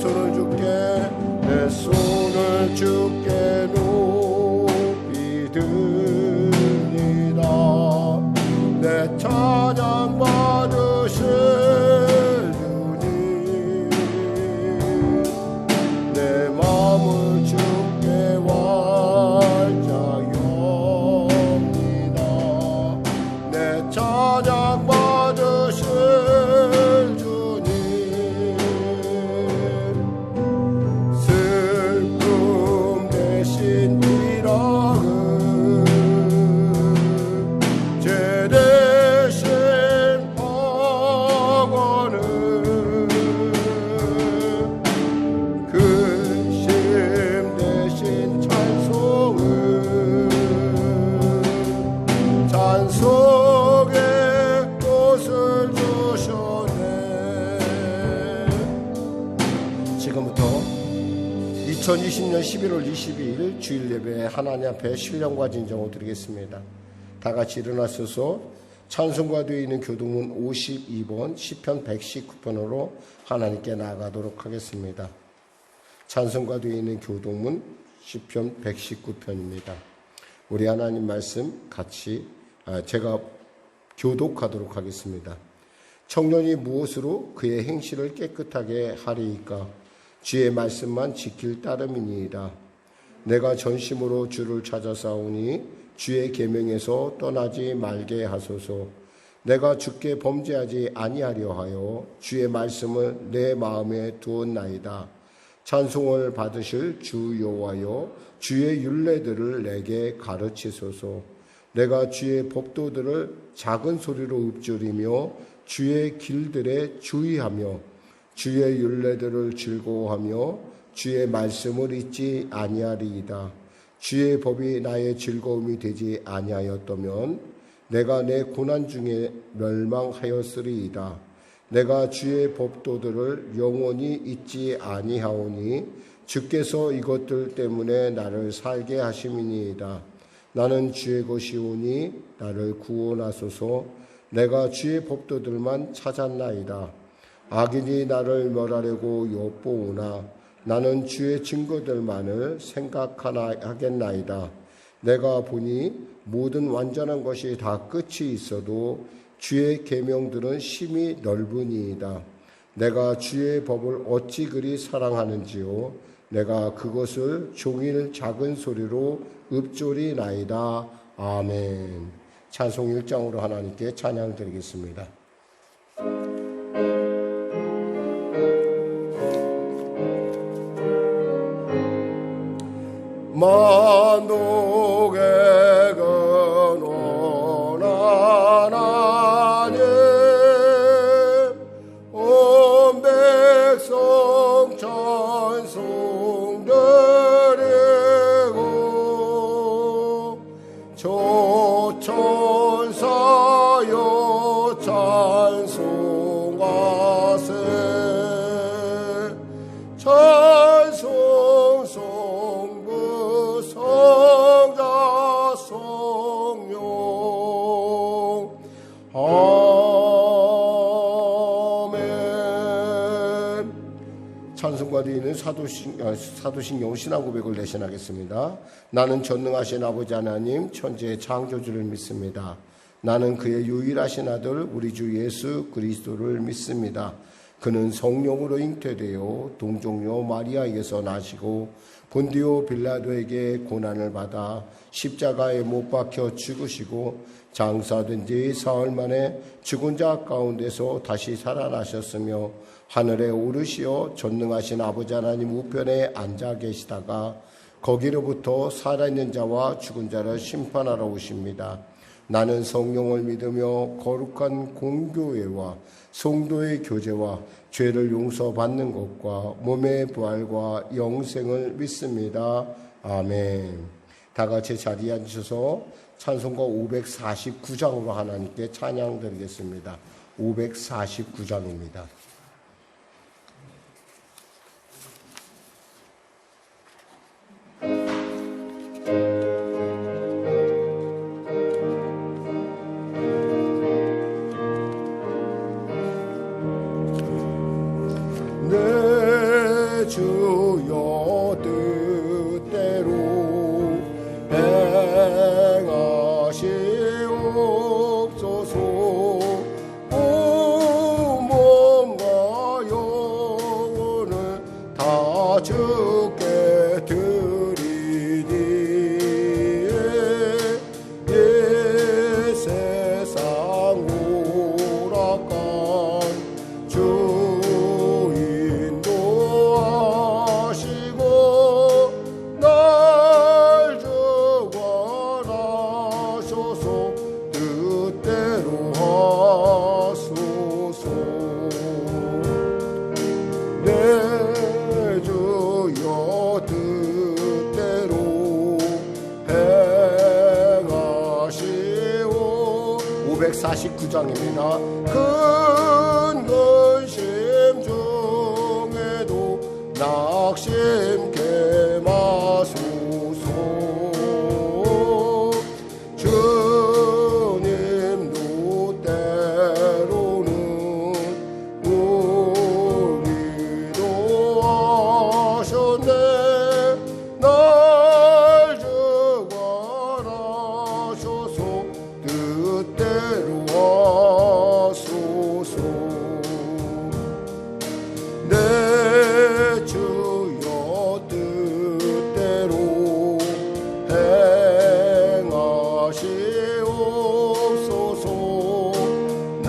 손을 주께 내 손을 주께 높이 듭니다. 내 찬양 받으실 주님 내 마음을 주께 활짝 엽니다. 내 찬양 받으실 주님 슬픔 대신 희락을 죄 대신 방언을 근심 대신 찬송을 찬송의 꽃을 주셨네. 지금부터 2020년 11월 22일 주일 예배에 하나님 앞에 신령과 진정을 드리겠습니다. 다 같이 일어나셔서 찬송가 뒤에 있는 교동문 52번 시편 119편으로 하나님께 나아가도록 하겠습니다. 찬송가 뒤에 있는 교동문 시편 119편입니다. 우리 하나님 말씀 같이 제가 교독하도록 하겠습니다. 청년이 무엇으로 그의 행실을 깨끗하게 하리이까? 주의 말씀만 지킬 따름이니이다. 내가 전심으로 주를 찾아 싸우니 주의 계명에서 떠나지 말게 하소서. 내가 주께 범죄하지 아니하려 하여 주의 말씀을 내 마음에 두었나이다. 찬송을 받으실 주 여호와여, 주의 율례들을 내게 가르치소서. 내가 주의 법도들을 작은 소리로 읊조리며 주의 길들에 주의하며 주의 율례들을 즐거워하며 주의 말씀을 잊지 아니하리이다. 주의 법이 나의 즐거움이 되지 아니하였다면 내가 내 고난 중에 멸망하였으리이다. 내가 주의 법도들을 영원히 잊지 아니하오니 주께서 이것들 때문에 나를 살게 하심이니이다. 나는 주의 것이오니 나를 구원하소서. 내가 주의 법도들만 찾았나이다. 악인이 나를 멸하려고 엿보우나 나는 주의 증거들만을 생각하겠나이다. 내가 보니 모든 완전한 것이 다 끝이 있어도 주의 계명들은 심히 넓으니이다. 내가 주의 법을 어찌 그리 사랑하는지요. 내가 그것을 종일 작은 소리로 읊조리나이다. 아멘. 찬송 1장으로 하나님께 찬양 드리겠습니다. 만독의 근원한 하나님 온 백성 찬송 드리고 조천사여 찬송하세. 찬송 성부 성자 성령 아멘. 찬송가 뒤에는 사도신경 신앙고백을 대신하겠습니다. 나는 전능하신 아버지 하나님 천지의 창조주를 믿습니다. 나는 그의 유일하신 아들 우리 주 예수 그리스도를 믿습니다. 그는 성령으로 잉태되어 동정녀 마리아에게서 나시고 본디오 빌라도에게 고난을 받아 십자가에 못 박혀 죽으시고 장사된 지 사흘 만에 죽은 자 가운데서 다시 살아나셨으며 하늘에 오르시어 전능하신 아버지 하나님 우편에 앉아 계시다가 거기로부터 살아있는 자와 죽은 자를 심판하러 오십니다. 나는 성령을 믿으며 거룩한 공교회와 성도의 교제와 죄를 용서받는 것과 몸의 부활과 영생을 믿습니다. 아멘. 다 같이 자리에 앉으셔서 찬송가 549장으로 하나님께 찬양 드리겠습니다. 549장입니다. 주여 뜻대로 행하시옵소서. 몸과 영혼을 다 주께 드리니 이 세상 오락한 주 인도하시고 날 주관하소서. 뜻대로 하소서. 내 주여 뜻대로 행하시오. 549장입니다. 큰 근심 중에도 낙심케 마소서. 주님도 때로는 우리도 하셨네. 날 주관하소서. 뜻대로 하소서. 내 주여 뜻대로 행하시옵소서. 내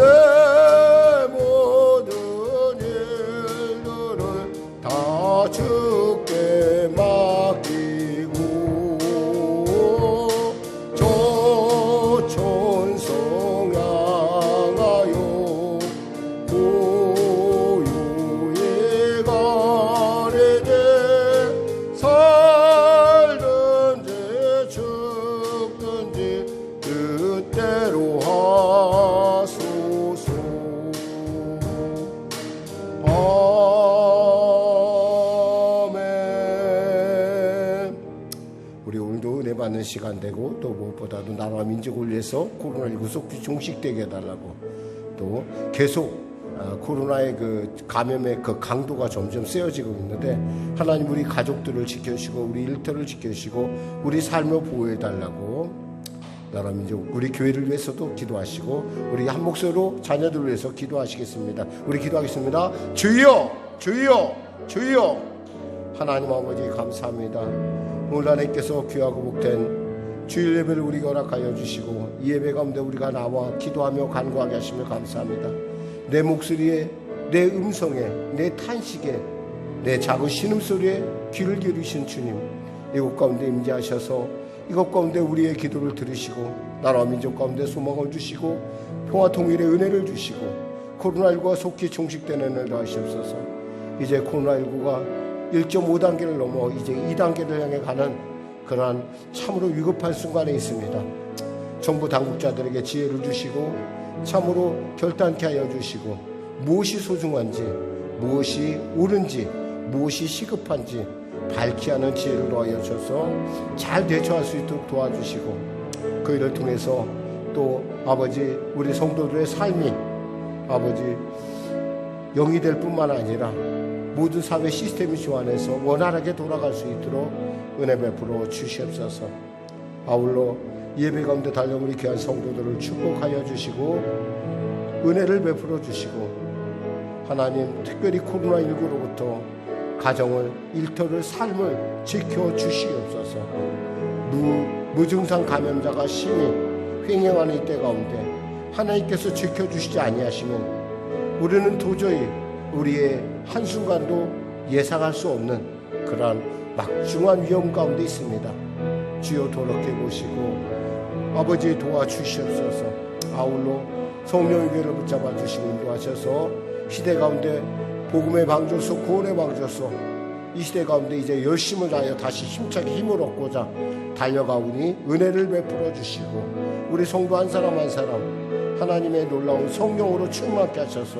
모든 일들을 다 주께 맡기고 저 천성 향하여 고요히 가리되 살든지 죽든지 뜻대로 하소서. 아멘. 우리 오늘도 은혜 받는 시간 되고 또 무엇보다도 나라와 민족을 위해서 코로나19 속히 종식되게 해달라고 또 계속 코로나의 그 감염의 그 강도가 점점 세어지고 있는데 하나님 우리 가족들을 지켜주시고 우리 일터를 지켜주시고 우리 삶을 보호해달라고 나라 민족 우리 교회를 위해서도 기도하시고 우리 한 목소리로 자녀들을 위해서 기도하시겠습니다. 우리 기도하겠습니다. 주여 주여 주여. 하나님 아버지 감사합니다. 오늘 하나님께서 귀하고 복된 주일 예배를 우리가 허락하여 주시고 이 예배 가운데 우리가 나와 기도하며 간구하게 하시며 감사합니다. 내 목소리에 내 음성에 내 탄식에 내 작은 신음소리에 귀를 기울이신 주님, 이곳 가운데 임재하셔서 이곳 가운데 우리의 기도를 들으시고 나라와 민족 가운데 소망을 주시고 평화 통일의 은혜를 주시고 코로나19가 속히 종식되는 은혜를 하시옵소서. 이제 코로나19가 1.5단계를 넘어 이제 2단계를 향해 가는 그러한 참으로 위급한 순간에 있습니다. 정부 당국자들에게 지혜를 주시고 참으로 결단케 하여 주시고 무엇이 소중한지 무엇이 옳은지 무엇이 시급한지 밝히 하는 지혜를 더하여 주셔서 잘 대처할 수 있도록 도와주시고 그 일을 통해서 또 아버지 우리 성도들의 삶이 아버지 영이 될 뿐만 아니라 모든 사회 시스템이 조안해서 원활하게 돌아갈 수 있도록 은혜 베풀어 주시옵소서. 아울러 예배 가운데 달려온 우리 귀한 성도들을 축복하여 주시고 은혜를 베풀어 주시고 하나님 특별히 코로나19로부터 가정을 일터를 삶을 지켜 주시옵소서. 무증상 감염자가 심히 횡행하는 이때 가운데 하나님께서 지켜주시지 아니하시면 우리는 도저히 우리의 한순간도 예상할 수 없는 그러한 막중한 위험 가운데 있습니다. 주여 돌아켜 보시고 아버지 도와주시옵소서. 아울러 성령의 교회를 붙잡아 주시고 인도하셔서 시대 가운데 복음의 방주소 구원의 방주소 이 시대 가운데 이제 열심을 다하여 다시 힘차게 힘을 얻고자 달려가오니 은혜를 베풀어 주시고 우리 성도 한 사람 한 사람 하나님의 놀라운 성령으로 충만케 하셔서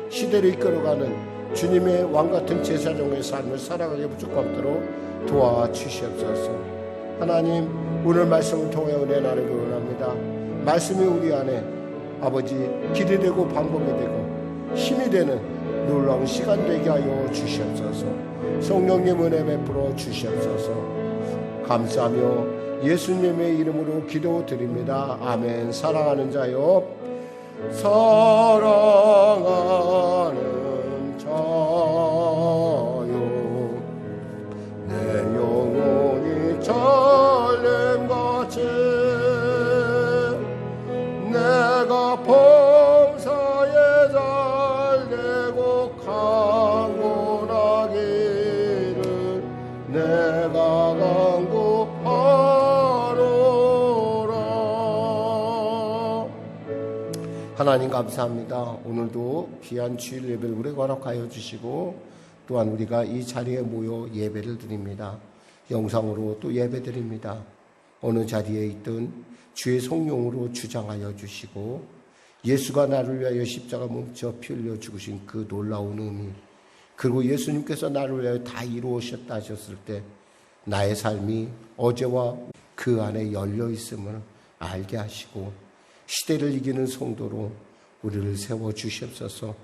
시대를 이끌어가는 주님의 왕같은 제사장의 삶을 살아가게 부족함도록 도와주시옵소서. 하나님 오늘 말씀을 통해 은혜 나누기 원합니다. 말씀이 우리 안에 아버지 길이 되고 방법이 되고 힘이 되는 놀라운 시간 되게 하여 주시옵소서. 성령님 은혜 베풀어 주시옵소서. 감사하며 예수님의 이름으로 기도드립니다. 아멘. 사랑하는 자여, 사랑하는 자요, 내 영혼이 잘됨같이 내가 범사에 잘되고 강건하기를 내가 간구하노라. 하나님 감사합니다. 오늘도 귀한 주일 예배를 우리 허락하여 주시고 또한 우리가 이 자리에 모여 예배를 드립니다. 영상으로 또 예배 드립니다. 어느 자리에 있든 주의 성령으로 주장하여 주시고 예수가 나를 위하여 십자가 몸져 피 흘려 죽으신 그 놀라운 의미, 그리고 예수님께서 나를 위하여 다 이루으셨다 하셨을 때 나의 삶이 어제와 그 안에 열려 있음을 알게 하시고 시대를 이기는 성도로 우리를 세워 주시옵소서.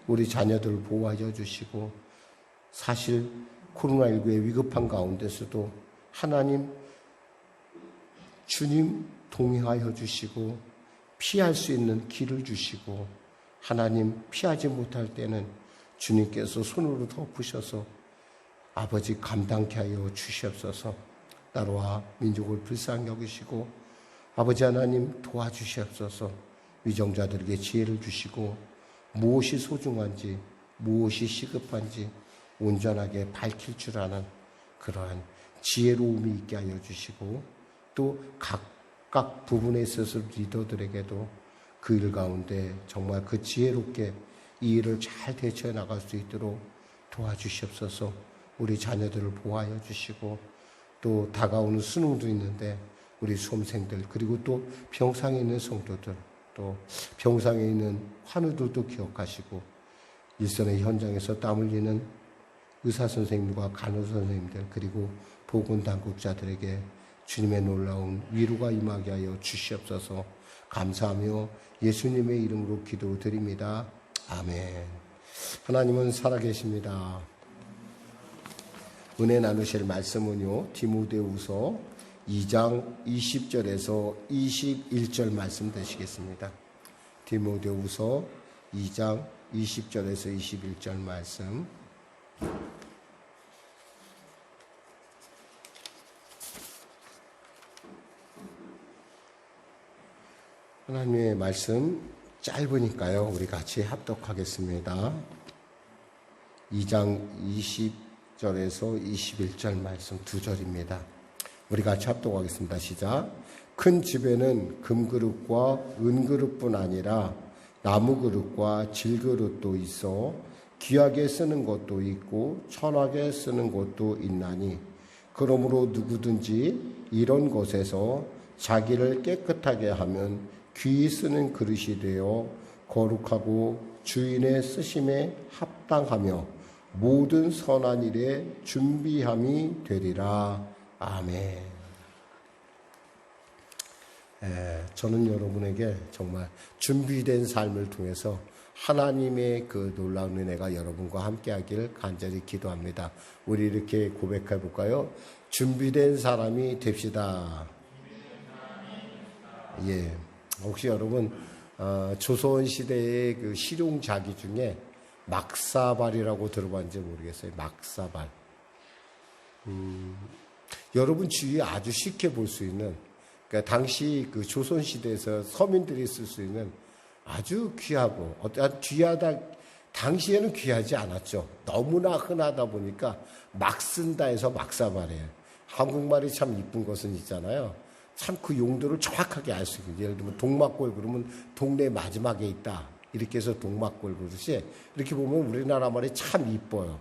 우리 자녀들을 보호하여 주시고 사실 코로나19의 위급한 가운데서도 하나님 주님 동행하여 주시고 피할 수 있는 길을 주시고 하나님 피하지 못할 때는 주님께서 손으로 덮으셔서 아버지 감당케 하여 주시옵소서. 나라와 민족을 불쌍히 여기시고 아버지 하나님 도와주시옵소서. 위정자들에게 지혜를 주시고 무엇이 소중한지 무엇이 시급한지 온전하게 밝힐 줄 아는 그러한 지혜로움이 있게 하여 주시고 또 각각 부분에 있어서 리더들에게도 그 일 가운데 정말 그 지혜롭게 이 일을 잘 대처해 나갈 수 있도록 도와주시옵소서. 우리 자녀들을 보호하여 주시고 또 다가오는 수능도 있는데 우리 수험생들 그리고 또 병상에 있는 성도들 또 병상에 있는 환우들도 기억하시고 일선의 현장에서 땀 흘리는 의사선생님과 간호선생님들 그리고 보건당국자들에게 주님의 놀라운 위로가 임하게 하여 주시옵소서. 감사하며 예수님의 이름으로 기도드립니다. 아멘. 하나님은 살아계십니다. 은혜 나누실 말씀은요, 디모데후서 2장 20절에서 21절 말씀 되시겠습니다. 디모데후서 2장 20절에서 21절 말씀. 하나님의 말씀 짧으니까요, 우리 같이 합독하겠습니다. 2장 20절에서 21절 말씀 두 절입니다. 우리 같이 합독하겠습니다. 시작. 큰 집에는 금그릇과 은그릇뿐 아니라 나무그릇과 질그릇도 있어 귀하게 쓰는 것도 있고 천하게 쓰는 것도 있나니 그러므로 누구든지 이런 것에서 자기를 깨끗하게 하면 귀히 쓰는 그릇이 되어 거룩하고 주인의 쓰심에 합당하며 모든 선한 일에 준비함이 되리라. 아멘. 저는 여러분에게 정말 준비된 삶을 통해서 하나님의 그 놀라운 은혜가 여러분과 함께하길 간절히 기도합니다. 우리 이렇게 고백해 볼까요? 준비된 사람이 됩시다. 예. 혹시 여러분 조선 시대의 그 실용자기 중에 막사발이라고 들어봤는지 모르겠어요. 막사발. 여러분 주위에 아주 쉽게 볼 수 있는, 그러니까 당시 그 조선 시대에서 서민들이 쓸 수 있는 아주 귀하고 귀하다. 당시에는 귀하지 않았죠. 너무나 흔하다 보니까 막 쓴다 해서 막사발이에요. 한국말이 참 이쁜 것은 있잖아요. 참 그 용도를 정확하게 알 수 있거든요. 예를 들면 동막골 그러면 동네 마지막에 있다. 이렇게 해서 동막골 그러듯이 이렇게 보면 우리나라 말이 참 이뻐요.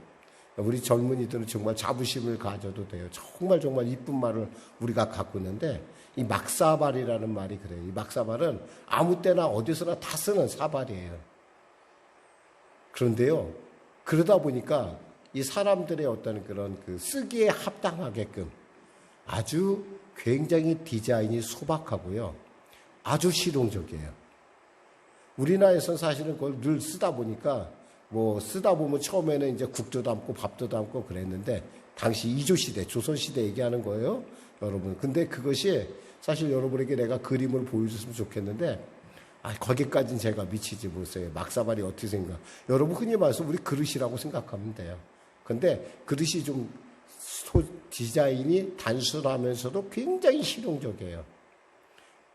우리 젊은이들은 정말 자부심을 가져도 돼요. 정말 이쁜 말을 우리가 갖고 있는데 이 막사발이라는 말이 그래요. 이 막사발은 아무 때나 어디서나 다 쓰는 사발이에요. 그런데요, 그러다 보니까 이 사람들의 어떤 그런 그 쓰기에 합당하게끔 아주 굉장히 디자인이 소박하고요. 아주 실용적이에요. 우리나라에서는 사실은 그걸 늘 쓰다 보니까 뭐 쓰다 보면 처음에는 이제 국도 담고 밥도 담고 그랬는데 당시 이조시대, 조선시대 얘기하는 거예요, 여러분. 근데 그것이 사실 여러분에게 내가 그림을 보여줬으면 좋겠는데 거기까지는 제가 미치지 못해요. 막사발이 어떻게 생각? 여러분 흔히 말해서 우리 그릇이라고 생각하면 돼요. 근데 그릇이 좀 디자인이 단순하면서도 굉장히 실용적이에요.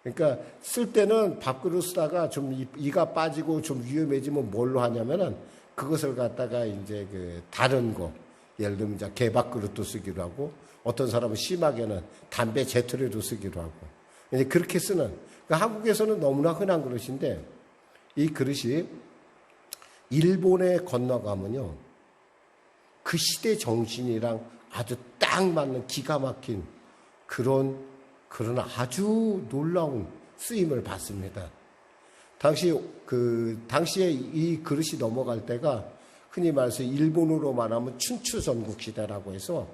그러니까 쓸 때는 밥그릇 쓰다가 좀 이가 빠지고 좀 위험해지면 뭘로 하냐면은 그것을 갖다가 이제 그 다른 거, 예를 들면 이제 개밥그릇도 쓰기로 하고 어떤 사람은 심하게는 담배 재터리도 쓰기로 하고 이제 그렇게 쓰는, 그러니까 한국에서는 너무나 흔한 그릇인데 이 그릇이 일본에 건너가면요 그 시대 정신이랑 아주 딱 맞는 기가 막힌 그런 아주 놀라운 쓰임을 받습니다. 당시에 이 그릇이 넘어갈 때가 흔히 말해서 일본으로 말하면 춘추 전국 시대라고 해서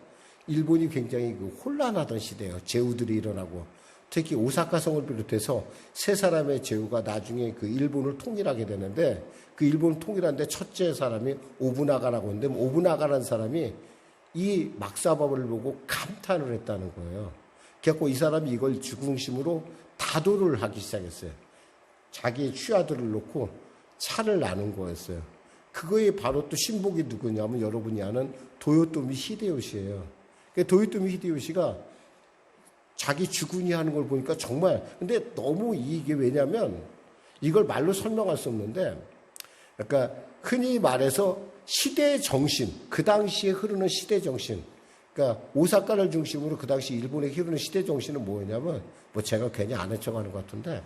일본이 굉장히 혼란하던 시대예요. 제후들이 일어나고 특히 오사카성을 비롯해서 세 사람의 제후가 나중에 그 일본을 통일하게 되는데 그 일본을 통일하는데 첫째 사람이 오부나가라고 하는데 오부나가라는 사람이 이 막사밥을 보고 감탄을 했다는 거예요. 그래서 이 사람이 이걸 중심으로 다도를 하기 시작했어요. 자기의 취하들을 놓고 차를 나눈 거였어요. 그거에 바로 또 신복이 누구냐면 여러분이 아는 도요토미 히데요시예요. 도요토미 히데요시가 자기 주군이 하는 걸 보니까 정말, 근데 너무 이게 왜냐면 이걸 말로 설명할 수 없는데, 그러니까 흔히 말해서 시대 정신, 그 당시에 흐르는 시대 정신, 그러니까 오사카를 중심으로 그 당시 일본에 흐르는 시대 정신은 뭐였냐면, 뭐 제가 괜히 아는 척하는 것 같은데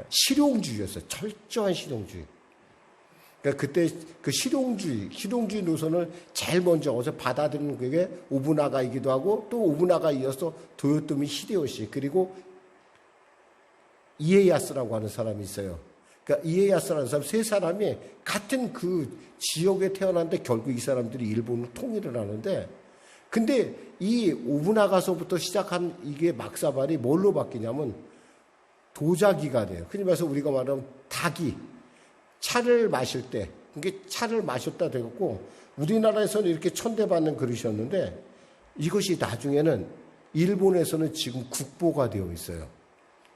실용주의였어요. 철저한 실용주의. 그러니까 그때 그 실용주의 노선을 제일 먼저 어서 받아들이는 그게 오부나가이기도 하고 또 오부나가 이어서 도요토미 히데요시 그리고 이에야스라고 하는 사람이 있어요. 그러니까 이에야스라는 사람 세 사람이 같은 그 지역에 태어났는데 결국 이 사람들이 일본을 통일을 하는데 근데 이 오부나가서부터 시작한 이게 막사발이 뭘로 바뀌냐면 도자기가 돼요. 흔히 말해서 우리가 말하면 닭이 차를 마실 때, 이게 차를 마셨다 되었고, 우리나라에서는 이렇게 천대받는 그릇이었는데, 이것이 나중에는 일본에서는 지금 국보가 되어 있어요.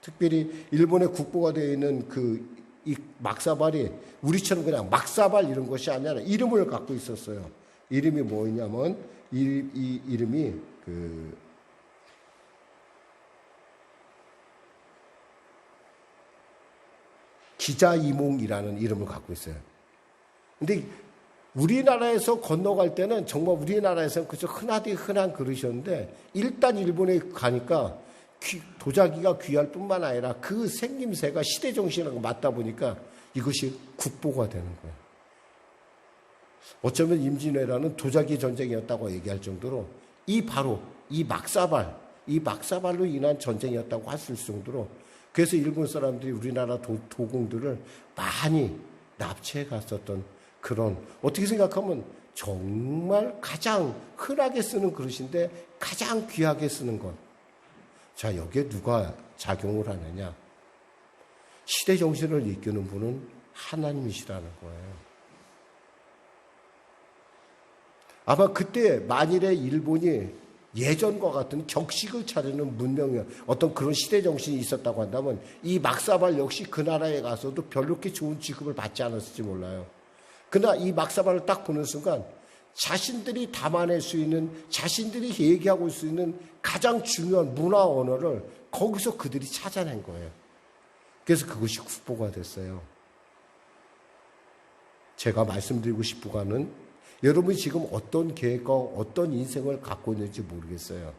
특별히 일본에 국보가 되어 있는 이 막사발이 우리처럼 그냥 막사발 이런 것이 아니라 이름을 갖고 있었어요. 이름이 뭐였냐면, 이 이름이 기자이몽이라는 이름을 갖고 있어요. 근데 우리나라에서 건너갈 때는 정말 우리나라에서는 그저 흔한 그릇이었는데 일단 일본에 가니까 도자기가 귀할 뿐만 아니라 그 생김새가 시대 정신하고 맞다 보니까 이것이 국보가 되는 거예요. 어쩌면 임진왜란은 도자기 전쟁이었다고 얘기할 정도로 이 막사발로 인한 전쟁이었다고 할 수 있을 정도로 그래서 일본 사람들이 우리나라 도공들을 많이 납치해 갔었던 그런, 어떻게 생각하면 정말 가장 흔하게 쓰는 그릇인데 가장 귀하게 쓰는 것. 자, 여기에 누가 작용을 하느냐? 시대 정신을 이끄는 분은 하나님이시라는 거예요. 아마 그때 만일에 일본이 예전과 같은 격식을 차리는 문명이 어떤 그런 시대 정신이 있었다고 한다면 이 막사발 역시 그 나라에 가서도 별로 그렇게 좋은 취급을 받지 않았을지 몰라요. 그러나 이 막사발을 딱 보는 순간 자신들이 담아낼 수 있는, 자신들이 얘기하고 수 있는 가장 중요한 문화 언어를 거기서 그들이 찾아낸 거예요. 그래서 그것이 국보가 됐어요. 제가 말씀드리고 싶은 거는 여러분이 지금 어떤 계획과 어떤 인생을 갖고 있는지 모르겠어요.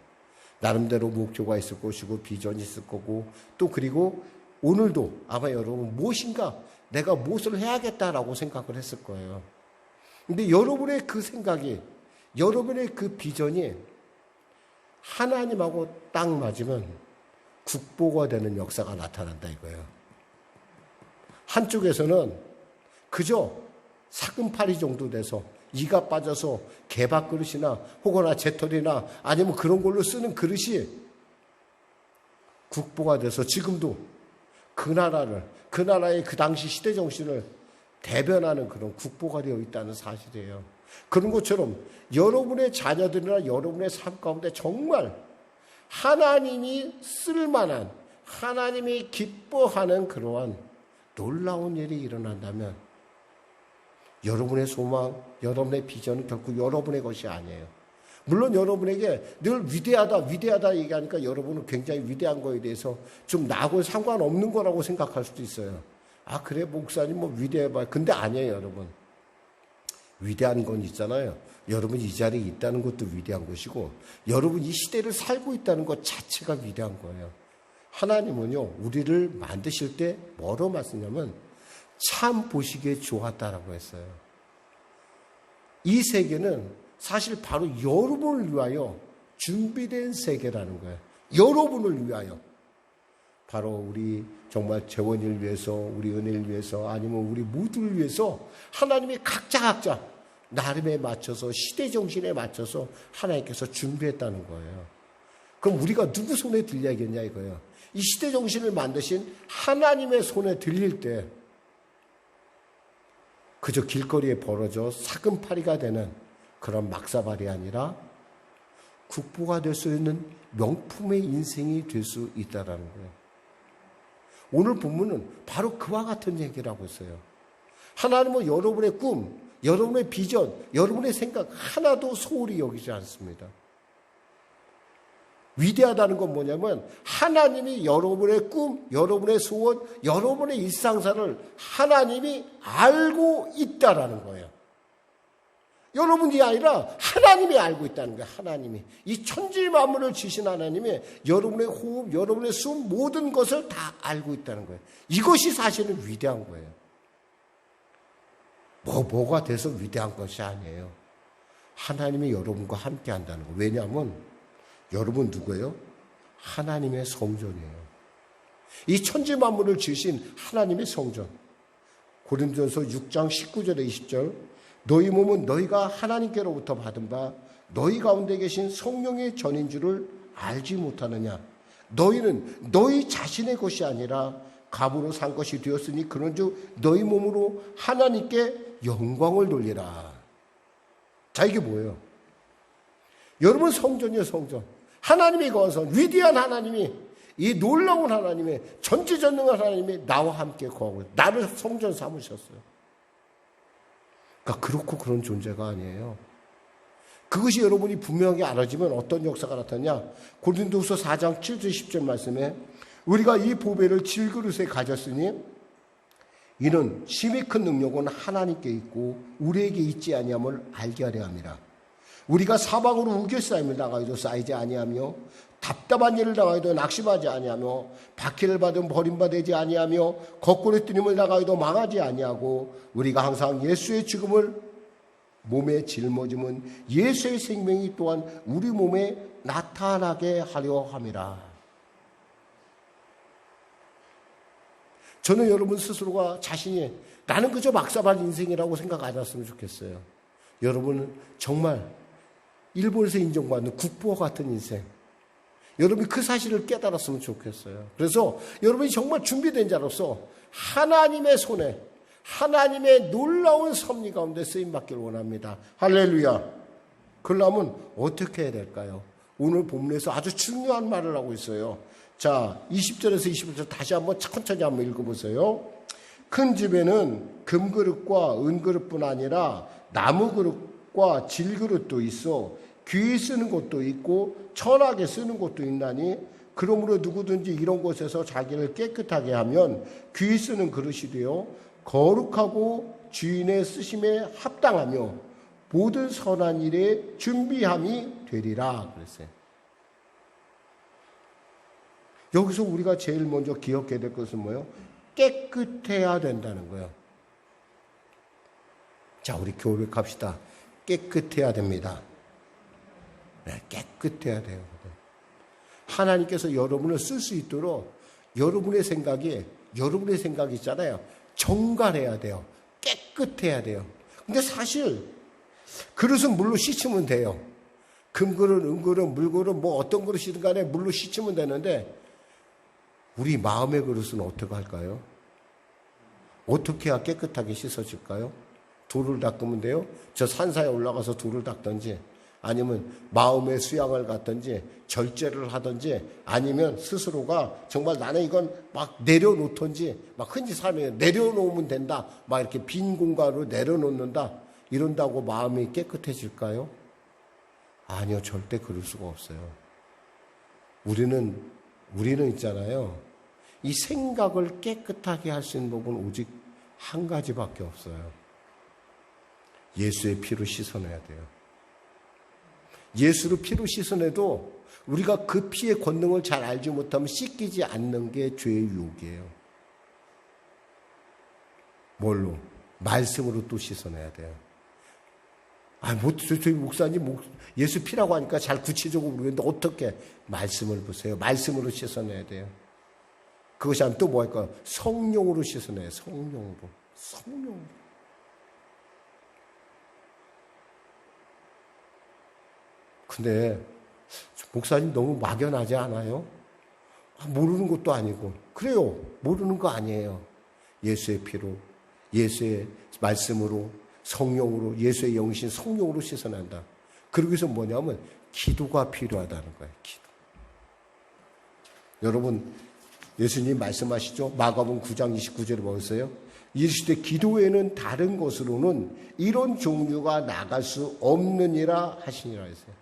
나름대로 목표가 있을 것이고 비전이 있을 거고 또 그리고 오늘도 아마 여러분 무엇인가 내가 무엇을 해야겠다라고 생각을 했을 거예요. 근데 여러분의 그 생각이, 여러분의 그 비전이 하나님하고 딱 맞으면 국보가 되는 역사가 나타난다 이거예요. 한쪽에서는 그저 사금팔이 정도 돼서 이가 빠져서 개밥그릇이나 혹은 재떨이나 아니면 그런 걸로 쓰는 그릇이 국보가 돼서 지금도 그 나라의 그 당시 시대 정신을 대변하는 그런 국보가 되어 있다는 사실이에요. 그런 것처럼 여러분의 자녀들이나 여러분의 삶 가운데 정말 하나님이 쓸만한, 하나님이 기뻐하는 그러한 놀라운 일이 일어난다면 여러분의 소망, 여러분의 비전은 결국 여러분의 것이 아니에요. 물론 여러분에게 늘 위대하다 얘기하니까 여러분은 굉장히 위대한 거에 대해서 좀 나하고 상관없는 거라고 생각할 수도 있어요. 아, 그래, 목사님 뭐 위대해봐요. 근데 아니에요, 여러분. 위대한 건 있잖아요. 여러분 이 자리에 있다는 것도 위대한 것이고, 여러분 이 시대를 살고 있다는 것 자체가 위대한 거예요. 하나님은요, 우리를 만드실 때 뭐로 말씀하냐면 참 보시기에 좋았다라고 했어요. 이 세계는 사실 바로 여러분을 위하여 준비된 세계라는 거예요. 여러분을 위하여. 바로 우리 정말 재원을 위해서, 우리 은혜를 위해서, 아니면 우리 모두를 위해서 하나님이 각자 나름에 맞춰서, 시대 정신에 맞춰서 하나님께서 준비했다는 거예요. 그럼 우리가 누구 손에 들려야겠냐 이거예요. 이 시대 정신을 만드신 하나님의 손에 들릴 때 그저 길거리에 벌어져 사금팔이가 되는 그런 막사발이 아니라 국보가 될 수 있는 명품의 인생이 될 수 있다는 거예요. 오늘 본문은 바로 그와 같은 얘기를 하고 있어요. 하나님은 여러분의 꿈, 여러분의 비전, 여러분의 생각 하나도 소홀히 여기지 않습니다. 위대하다는 건 뭐냐면 하나님이 여러분의 꿈, 여러분의 소원, 여러분의 일상사를 하나님이 알고 있다라는 거예요. 여러분이 아니라 하나님이 알고 있다는 거예요. 하나님이. 이 천지 만물을 지신 하나님이 여러분의 호흡, 여러분의 숨 모든 것을 다 알고 있다는 거예요. 이것이 사실은 위대한 거예요. 뭐가 돼서 위대한 것이 아니에요. 하나님이 여러분과 함께 한다는 거예요. 왜냐하면 여러분 누구예요? 하나님의 성전이에요. 이 천지 만물을 지으신 하나님의 성전. 고린도전서 6장 19절에 20절 너희 몸은 너희가 하나님께로부터 받은 바 너희 가운데 계신 성령의 전인 줄을 알지 못하느냐. 너희는 너희 자신의 것이 아니라 값으로 산 것이 되었으니 그런즉 너희 몸으로 하나님께 영광을 돌리라. 자, 이게 뭐예요? 여러분 성전이에요. 성전. 하나님이 거하선 위대한 하나님이, 이 놀라운 하나님의 전지전능한 하나님이 나와 함께 거하고 나를 성전 삼으셨어요. 그러니까 그렇고 그런 존재가 아니에요. 그것이 여러분이 분명히 알아지면 어떤 역사가 나타나냐. 고린도후서 4장 7절 10절 말씀에 우리가 이 보배를 질그릇에 가졌으니 이는 심히 큰 능력은 하나님께 있고 우리에게 있지 아니함을 알게 하려 함이라. 우리가 사방으로 우겨싸임을 당하여도 쌓이지 아니하며 답답한 일을 당하여도 낙심하지 아니하며 박해를 받은 버림받지 아니하며 거꾸로 뜨림을 당하여도 망하지 아니하고 우리가 항상 예수의 죽음을 몸에 짊어짐은 예수의 생명이 또한 우리 몸에 나타나게 하려 함이라. 저는 여러분 스스로가 자신이 나는 그저 막사발 인생이라고 생각 안 했으면 좋겠어요. 여러분은 정말 일본에서 인정받는 국보와 같은 인생, 여러분이 그 사실을 깨달았으면 좋겠어요. 그래서 여러분이 정말 준비된 자로서 하나님의 손에, 하나님의 놀라운 섭리 가운데 쓰임받기를 원합니다. 할렐루야. 그러려면 어떻게 해야 될까요? 오늘 본문에서 아주 중요한 말을 하고 있어요. 자, 20절에서 21절 다시 한번 천천히 한번 읽어보세요. 큰 집에는 금그릇과 은그릇뿐 아니라 나무그릇과 질그릇도 있어 귀히 쓰는 것도 있고 천하게 쓰는 것도 있나니 그러므로 누구든지 이런 곳에서 자기를 깨끗하게 하면 귀히 쓰는 그릇이 되어 거룩하고 주인의 쓰심에 합당하며 모든 선한 일에 준비함이 되리라 그랬어요. 여기서 우리가 제일 먼저 기억해야 될 것은 뭐예요? 깨끗해야 된다는 거예요. 자, 우리 교백합시다. 깨끗해야 됩니다. 네, 깨끗해야 돼요. 하나님께서 여러분을 쓸 수 있도록 여러분의 생각이 있잖아요. 정갈해야 돼요. 깨끗해야 돼요. 근데 사실 그릇은 물로 씻으면 돼요. 금그릇, 은그릇, 물그릇 뭐 어떤 그릇이든 간에 물로 씻으면 되는데 우리 마음의 그릇은 어떻게 할까요? 어떻게 해야 깨끗하게 씻어질까요? 돌을 닦으면 돼요? 저 산사에 올라가서 돌을 닦든지, 아니면 마음의 수양을 갖든지, 절제를 하든지, 아니면 스스로가 정말 나는 이건 막 내려놓든지, 막 흔히 삶에 내려놓으면 된다, 막 이렇게 빈 공간으로 내려놓는다, 이런다고 마음이 깨끗해질까요? 아니요, 절대 그럴 수가 없어요. 우리는 있잖아요. 이 생각을 깨끗하게 할 수 있는 법은 오직 한 가지밖에 없어요. 예수의 피로 씻어내야 돼요. 예수로 피로 씻어내도 우리가 그 피의 권능을 잘 알지 못하면 씻기지 않는 게 죄의 유혹이에요. 뭘로? 말씀으로 또 씻어내야 돼요. 저희 목사님 예수 피라고 하니까 잘 구체적으로 모르겠는데 어떻게? 말씀을 보세요. 말씀으로 씻어내야 돼요. 그것이 아니면 또 뭐 할까요? 성령으로 씻어내요. 성령으로. 근데 목사님 너무 막연하지 않아요? 모르는 것도 아니고. 그래요. 모르는 거 아니에요. 예수의 피로, 예수의 말씀으로, 성령으로, 예수의 영신 성령으로 씻어낸다. 그러기 위해서 뭐냐면 기도가 필요하다는 거예요. 기도. 여러분, 예수님 말씀하시죠? 마가복음 9장 29절에 뭐였어요? 이르시되 기도 외에는 다른 것으로는 이런 종류가 나갈 수 없느니라 하시니라 했어요.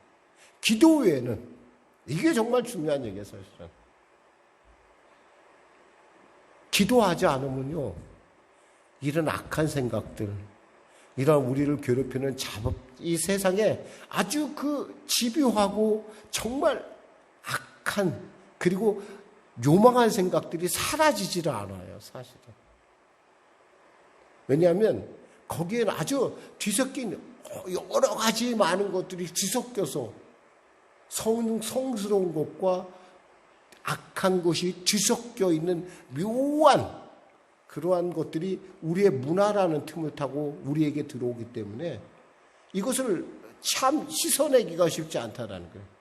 기도 외에는, 이게 정말 중요한 얘기예요, 사실은. 기도하지 않으면요, 이런 악한 생각들, 이런 우리를 괴롭히는 이 세상에 아주 그 집요하고 정말 악한, 그리고 요망한 생각들이 사라지지를 않아요, 사실은. 왜냐하면 거기에는 아주 뒤섞인 여러 가지 많은 것들이 뒤섞여서 성스러운 것과 악한 것이 뒤섞여 있는 묘한 그러한 것들이 우리의 문화라는 틈을 타고 우리에게 들어오기 때문에 이것을 참 씻어내기가 쉽지 않다라는 거예요.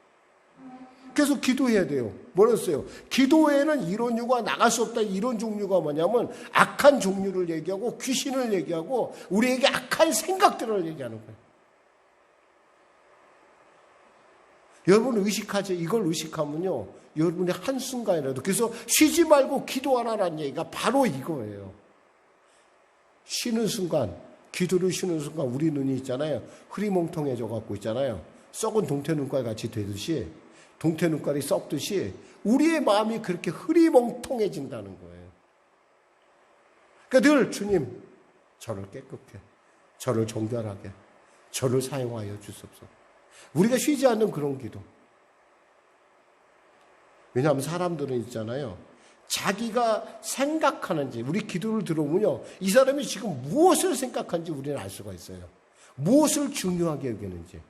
그래서 기도해야 돼요. 뭐랬어요? 기도에는 이런 유가 나갈 수 없다. 이런 종류가 뭐냐면 악한 종류를 얘기하고 귀신을 얘기하고 우리에게 악한 생각들을 얘기하는 거예요. 여러분 의식하죠? 이걸 의식하면요, 여러분의 한순간이라도, 그래서 쉬지 말고 기도하라는 얘기가 바로 이거예요. 쉬는 순간, 기도를 쉬는 순간 우리 눈이 있잖아요, 흐리멍텅해져 갖고 있잖아요. 썩은 동태 눈깔 같이 되듯이, 동태 눈깔이 썩듯이 우리의 마음이 그렇게 흐리멍텅해진다는 거예요. 그러니까 늘 주님, 저를 깨끗게, 저를 정결하게, 저를 사용하여 주옵소서. 우리가 쉬지 않는 그런 기도. 왜냐하면 사람들은 있잖아요, 자기가 생각하는지, 우리 기도를 들어보면요, 이 사람이 지금 무엇을 생각하는지 우리는 알 수가 있어요. 무엇을 중요하게 여기는지.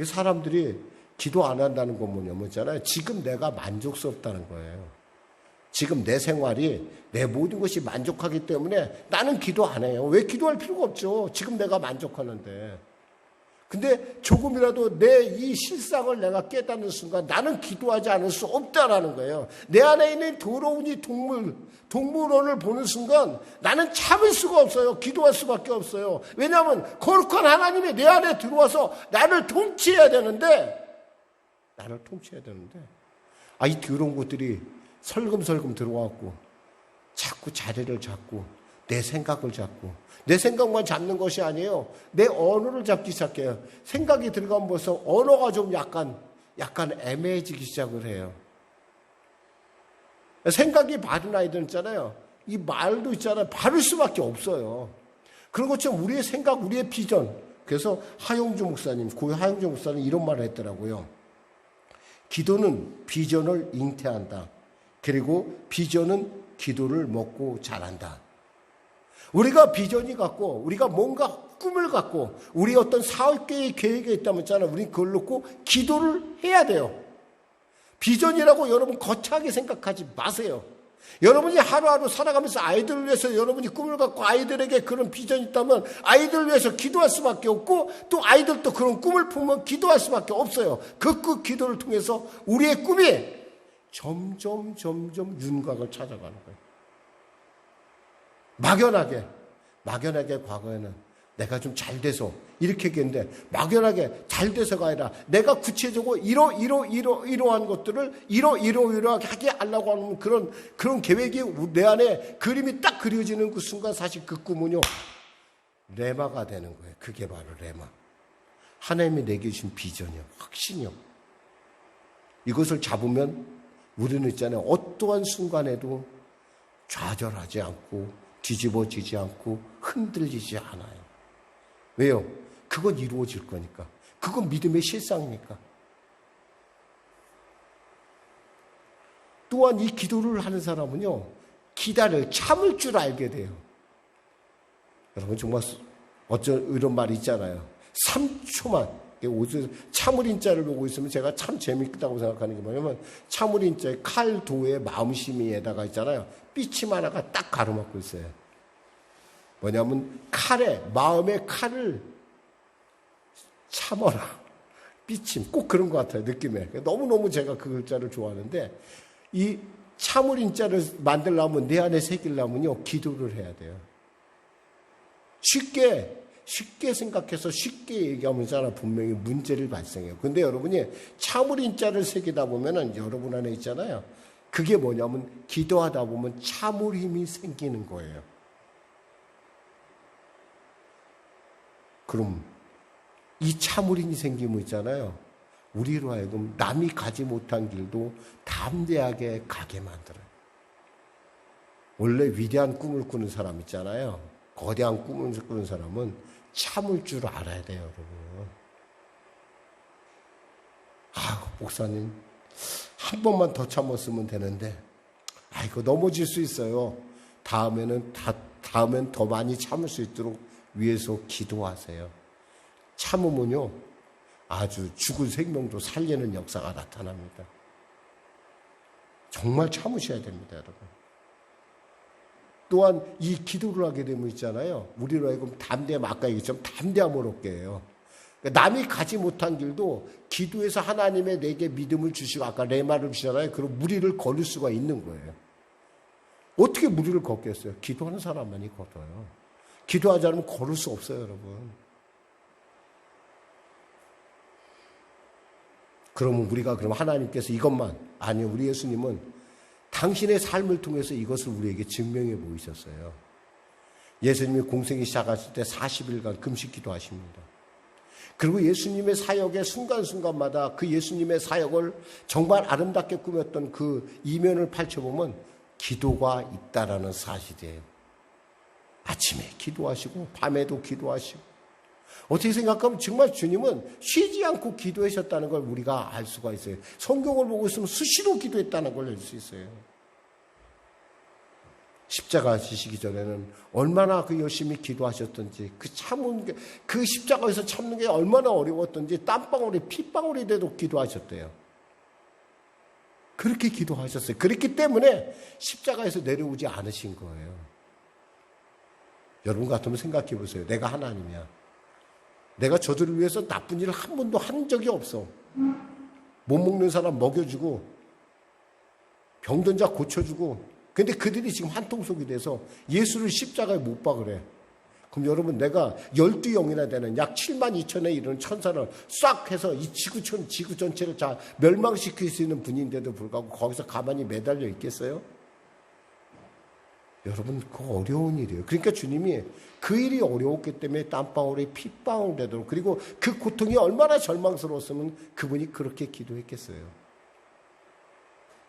사람들이 기도 안 한다는 건 뭐냐면 있잖아요, 지금 내가 만족스럽다는 거예요. 지금 내 생활이, 내 모든 것이 만족하기 때문에 나는 기도 안 해요. 왜 기도할 필요가 없죠. 지금 내가 만족하는데. 근데 조금이라도 내 이 실상을 내가 깨닫는 순간 나는 기도하지 않을 수 없다라는 거예요. 내 안에 있는 더러운 이 동물원을 보는 순간 나는 참을 수가 없어요. 기도할 수밖에 없어요. 왜냐하면 거룩한 하나님이 내 안에 들어와서 나를 통치해야 되는데, 이 더러운 것들이 설금설금 들어와갖고 자꾸 자리를 잡고 내 생각을 잡고, 내 생각만 잡는 것이 아니에요. 내 언어를 잡기 시작해요. 생각이 들어가면 벌써 언어가 좀 약간 애매해지기 시작을 해요. 생각이 바른 아이들 있잖아요. 이 말도 있잖아요. 바를 수밖에 없어요. 그런 것처럼 우리의 생각, 우리의 비전. 그래서 고유 하용주 목사님 이런 말을 했더라고요. 기도는 비전을 잉태한다. 그리고 비전은 기도를 먹고 자란다. 우리가 비전이 갖고, 우리가 뭔가 꿈을 갖고, 우리 어떤 사업계획 계획이 있다면 있잖아요. 우리 그걸 놓고 기도를 해야 돼요. 비전이라고 여러분 거창하게 생각하지 마세요. 여러분이 하루하루 살아가면서 아이들을 위해서 여러분이 꿈을 갖고 아이들에게 그런 비전이 있다면 아이들을 위해서 기도할 수밖에 없고, 또 아이들도 그런 꿈을 품으면 기도할 수밖에 없어요. 그 기도를 통해서 우리의 꿈이 점점 윤곽을 찾아가는 거예요. 막연하게 과거에는 내가 좀 잘 돼서 이렇게 했는데, 막연하게 잘 돼서가 아니라 내가 구체적으로 이러한 것들을 이러하게 하려고 하는 그런 계획이 내 안에 그림이 딱 그려지는 그 순간, 사실 그 꿈은요, 레마가 되는 거예요. 그게 바로 레마. 하나님이 내게 주신 비전이요, 확신이요. 이것을 잡으면 우리는 있잖아요, 어떠한 순간에도 좌절하지 않고 뒤집어지지 않고 흔들리지 않아요. 왜요? 그건 이루어질 거니까. 그건 믿음의 실상이니까. 또한 이 기도를 하는 사람은요, 참을 줄 알게 돼요. 여러분, 정말 이런 말이 있잖아요. 3초만 참을인자를 보고 있으면 제가 참 재밌다고 생각하는 게 뭐냐면, 참을인자의 칼도의 마음심이에다가 있잖아요, 삐침 하나가 딱 가로막고 있어요. 뭐냐면 마음의 칼을 참아라. 삐침. 꼭 그런 것 같아요, 느낌에. 너무너무 제가 그 글자를 좋아하는데, 이 참을인자를 만들려면, 내 안에 새기려면요, 기도를 해야 돼요. 쉽게 생각해서 쉽게 얘기하면 사람 분명히 문제를 발생해요. 근데 여러분이 참을인자를 새기다 보면은 여러분 안에 있잖아요, 그게 뭐냐면 기도하다 보면 참을 힘이 생기는 거예요. 그럼 이 참을 힘이 생기면 있잖아요, 우리로 하여금 남이 가지 못한 길도 담대하게 가게 만들어요. 원래 위대한 꿈을 꾸는 사람 있잖아요, 거대한 꿈을 꾸는 사람은 참을 줄 알아야 돼요, 여러분. 목사님, 한 번만 더 참았으면 되는데, 이거 넘어질 수 있어요. 다음엔 더 많이 참을 수 있도록 위해서 기도하세요. 참으면요, 아주 죽은 생명도 살리는 역사가 나타납니다. 정말 참으셔야 됩니다, 여러분. 또한 이 기도를 하게 되면 있잖아요, 우리로 하여금 아까 얘기했지만 담대함을 얻게 해요. 남이 가지 못한 길도 기도해서 하나님의 내게 믿음을 주시고, 아까 레마를 주잖아요. 그럼 무리를 걸을 수가 있는 거예요. 어떻게 무리를 걷겠어요? 기도하는 사람만이 걸어요. 기도하지 않으면 걸을 수 없어요, 여러분. 그러면 하나님께서 이것만, 아니요, 우리 예수님은 당신의 삶을 통해서 이것을 우리에게 증명해 보이셨어요. 예수님이 공생이 시작하실 때 40일간 금식 기도하십니다. 그리고 예수님의 사역의 순간순간마다 그 예수님의 사역을 정말 아름답게 꾸몄던 그 이면을 펼쳐보면 기도가 있다라는 사실이에요. 아침에 기도하시고 밤에도 기도하시고, 어떻게 생각하면 정말 주님은 쉬지 않고 기도하셨다는 걸 우리가 알 수가 있어요. 성경을 보고 있으면 수시로 기도했다는 걸 알 수 있어요. 십자가 지시기 전에는 얼마나 열심히 기도하셨던지, 그 십자가에서 참는 게 얼마나 어려웠던지, 땀방울이 핏방울이 돼도 기도하셨대요. 그렇게 기도하셨어요. 그렇기 때문에 십자가에서 내려오지 않으신 거예요. 여러분 같으면 생각해 보세요. 내가 하나님이야. 내가 저들을 위해서 나쁜 일을 한 번도 한 적이 없어. 못 먹는 사람 먹여주고, 병든 자 고쳐주고, 근데 그들이 지금 한통속이 돼서 예수를 십자가에 못 박으래. 그럼 여러분, 내가 12영이나 되는 약 7만 2천에 이르는 천사를 싹 해서 이 지구 전체를 다 멸망시킬 수 있는 분인데도 불구하고 거기서 가만히 매달려 있겠어요? 여러분, 그거 어려운 일이에요. 그러니까 주님이 그 일이 어려웠기 때문에 땀방울이 핏방울 되도록, 그리고 그 고통이 얼마나 절망스러웠으면 그분이 그렇게 기도했겠어요.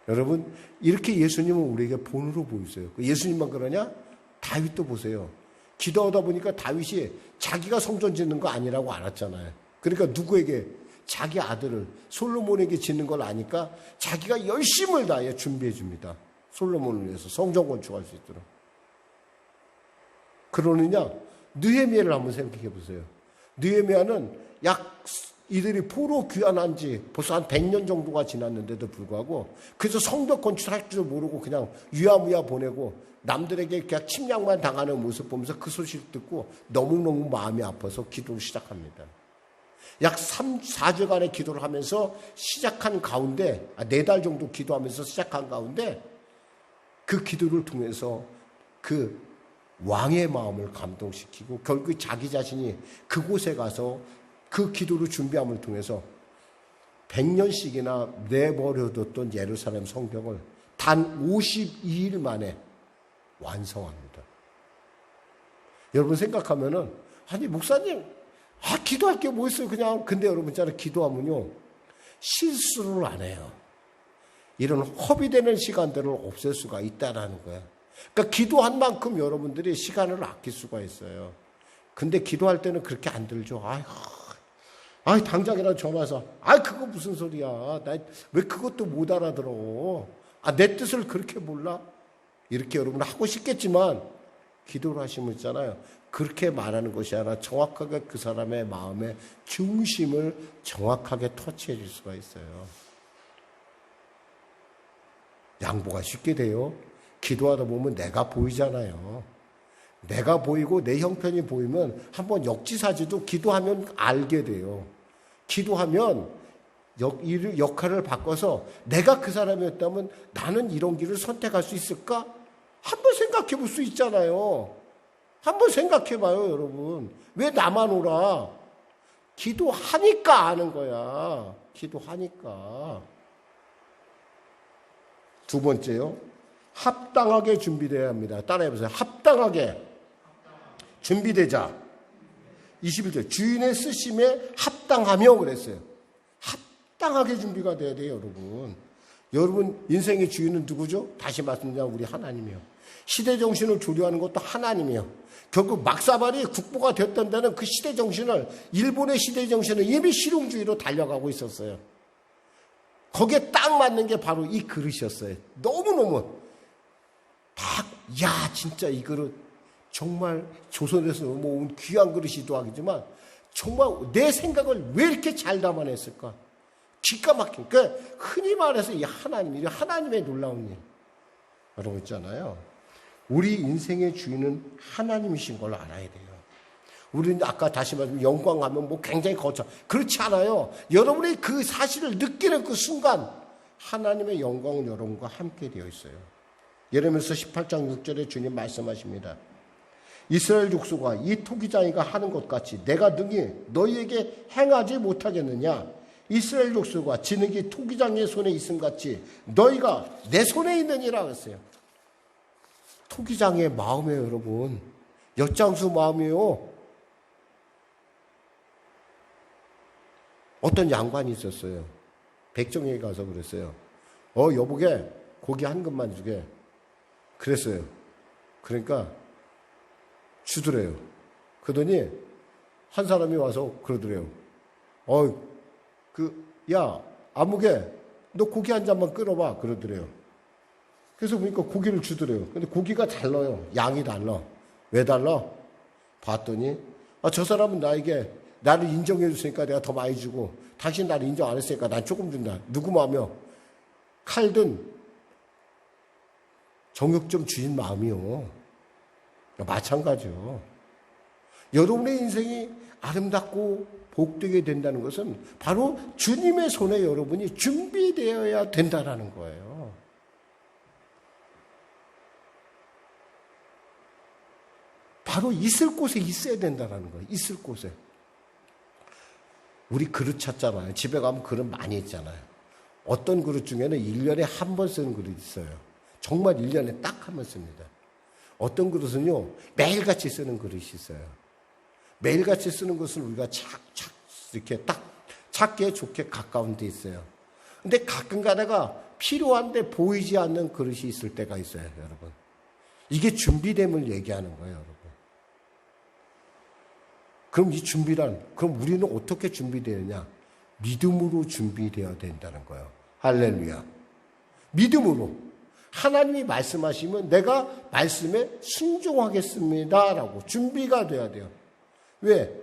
여러분, 이렇게 예수님은 우리에게 본으로 보이세요. 예수님만 그러냐? 다윗도 보세요. 기도하다 보니까 다윗이 자기가 성전 짓는 거 아니라고 알았잖아요. 그러니까 누구에게? 자기 아들을 솔로몬에게 짓는 걸 아니까 자기가 열심을 다해 준비해 줍니다. 솔로몬을 위해서 성전 건축할 수 있도록. 그러느냐? 느헤미야를 한번 생각해 보세요. 느헤미야는 이들이 포로 귀환한 지 벌써 한 100년 정도가 지났는데도 불구하고, 그래서 성벽 건축할 줄 모르고 그냥 유야무야 보내고 남들에게 그냥 침략만 당하는 모습 보면서 그 소식 듣고 너무너무 마음이 아파서 기도를 시작합니다. 약 4주간의 기도를 하면서 시작한 가운데, 4달 정도 기도하면서 시작한 가운데, 그 기도를 통해서 그 왕의 마음을 감동시키고 결국 자기 자신이 그곳에 가서 그 기도를 준비함을 통해서 100년씩이나 내버려뒀던 예루살렘 성벽을 단 52일 만에 완성합니다. 여러분 생각하면은 아니 목사님 기도할 게 뭐 있어요 그냥. 근데 여러분 있잖아요, 기도하면요 실수를 안 해요. 이런 허비되는 시간들을 없앨 수가 있다라는 거예요. 그러니까 기도한 만큼 여러분들이 시간을 아낄 수가 있어요. 근데 기도할 때는 그렇게 안 들죠. 당장이라도 전화해서 그거 무슨 소리야, 나 왜 그것도 못 알아들어, 내 뜻을 그렇게 몰라, 이렇게 여러분 하고 싶겠지만 기도를 하시면 있잖아요, 그렇게 말하는 것이 아니라 정확하게 그 사람의 마음의 중심을 정확하게 터치해 줄 수가 있어요. 양보가 쉽게 돼요. 기도하다 보면 내가 보이잖아요. 내가 보이고 내 형편이 보이면 한번 역지사지도 기도하면 알게 돼요. 기도하면 역할을 바꿔서 내가 그 사람이었다면 나는 이런 길을 선택할 수 있을까? 한번 생각해 볼 수 있잖아요. 한번 생각해 봐요, 여러분. 왜 나만 오라? 기도하니까 아는 거야. 기도하니까. 두 번째요. 합당하게 준비되어야 합니다. 따라해보세요. 합당하게 준비되자. 21절. 주인의 쓰심에 합당하며 그랬어요. 합당하게 준비가 돼야 돼요, 여러분. 여러분 인생의 주인은 누구죠? 다시 말씀드리면 우리 하나님이요. 시대 정신을 조류하는 것도 하나님이요. 결국 막사발이 국보가 됐던 데는 그 시대 정신을, 일본의 시대 정신은 이미 실용주의로 달려가고 있었어요. 거기에 딱 맞는 게 바로 이 그릇이었어요. 너무너무 진짜 이 그릇 정말 조선에서 모은 귀한 그릇이기도 하지만 정말 내 생각을 왜 이렇게 잘 담아냈을까? 기가 막힌. 그러니까 흔히 말해서 이 하나님의 놀라운 일. 여러분 있잖아요, 우리 인생의 주인은 하나님이신 걸 알아야 돼요. 우리는 아까 다시 말하면 영광하면 굉장히 거쳐. 그렇지 않아요. 여러분이 그 사실을 느끼는 그 순간 하나님의 영광은 여러분과 함께 되어 있어요. 예레미야서 18장 6절에 주님 말씀하십니다. 이스라엘 족속아, 이 토기장이가 하는 것 같이 내가 능히 너희에게 행하지 못하겠느냐? 이스라엘 족속아, 진흙이 토기장의 손에 있음 같이 너희가 내 손에 있느니라 했어요. 토기장의 마음이에요, 여러분. 엿장수 마음이에요. 어떤 양반이 있었어요. 백정에게 가서 그랬어요. 여보게 고기 한 근만 주게. 그랬어요. 그러니까 주더래요. 그러더니 한 사람이 와서 그러더래요. 야, 아무개, 너 고기 한 잔만 끓여봐. 그러더래요. 그래서 보니까 고기를 주더래요. 근데 고기가 달라요. 양이 달라. 왜 달라? 봤더니 저 사람은 나를 인정해 줬으니까 내가 더 많이 주고, 당신 나를 인정 안 했으니까 난 조금 준다. 누구 마음이요? 칼든 정육점 주인 마음이요. 마찬가지요. 여러분의 인생이 아름답고 복되게 된다는 것은 바로 주님의 손에 여러분이 준비되어야 된다는 거예요. 바로 있을 곳에 있어야 된다는 거예요. 있을 곳에. 우리 그릇 찾잖아요. 집에 가면 그릇 많이 있잖아요. 어떤 그릇 중에는 1년에 한 번 쓰는 그릇이 있어요. 정말 1년에 딱 한 번 씁니다. 어떤 그릇은요, 매일같이 쓰는 그릇이 있어요. 매일같이 쓰는 것은 우리가 이렇게 딱 찾기에 좋게 가까운 데 있어요. 근데 가끔 가다가 필요한데 보이지 않는 그릇이 있을 때가 있어요, 여러분. 이게 준비됨을 얘기하는 거예요, 여러분. 그럼 이 준비란, 그럼 우리는 어떻게 준비되느냐? 믿음으로 준비되어야 된다는 거예요. 할렐루야. 믿음으로. 하나님이 말씀하시면 내가 말씀에 순종하겠습니다 라고 준비가 돼야 돼요. 왜?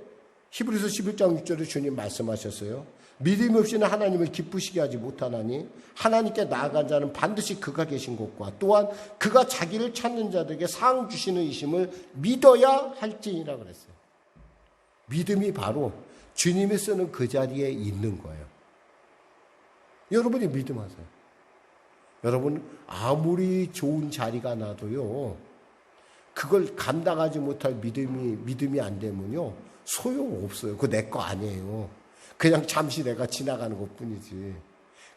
히브리서 11장 6절에 주님 말씀하셨어요. 믿음 없이는 하나님을 기쁘시게 하지 못하나니 하나님께 나아간 자는 반드시 그가 계신 곳과 또한 그가 자기를 찾는 자들에게 상 주시는 이심을 믿어야 할지니라 그랬어요. 믿음이 바로 주님이 쓰는 그 자리에 있는 거예요. 여러분이 믿음하세요. 여러분 아무리 좋은 자리가 나도요, 그걸 감당하지 못할 믿음이 안 되면요, 소용없어요. 그거 내 거 아니에요. 그냥 잠시 내가 지나가는 것 뿐이지.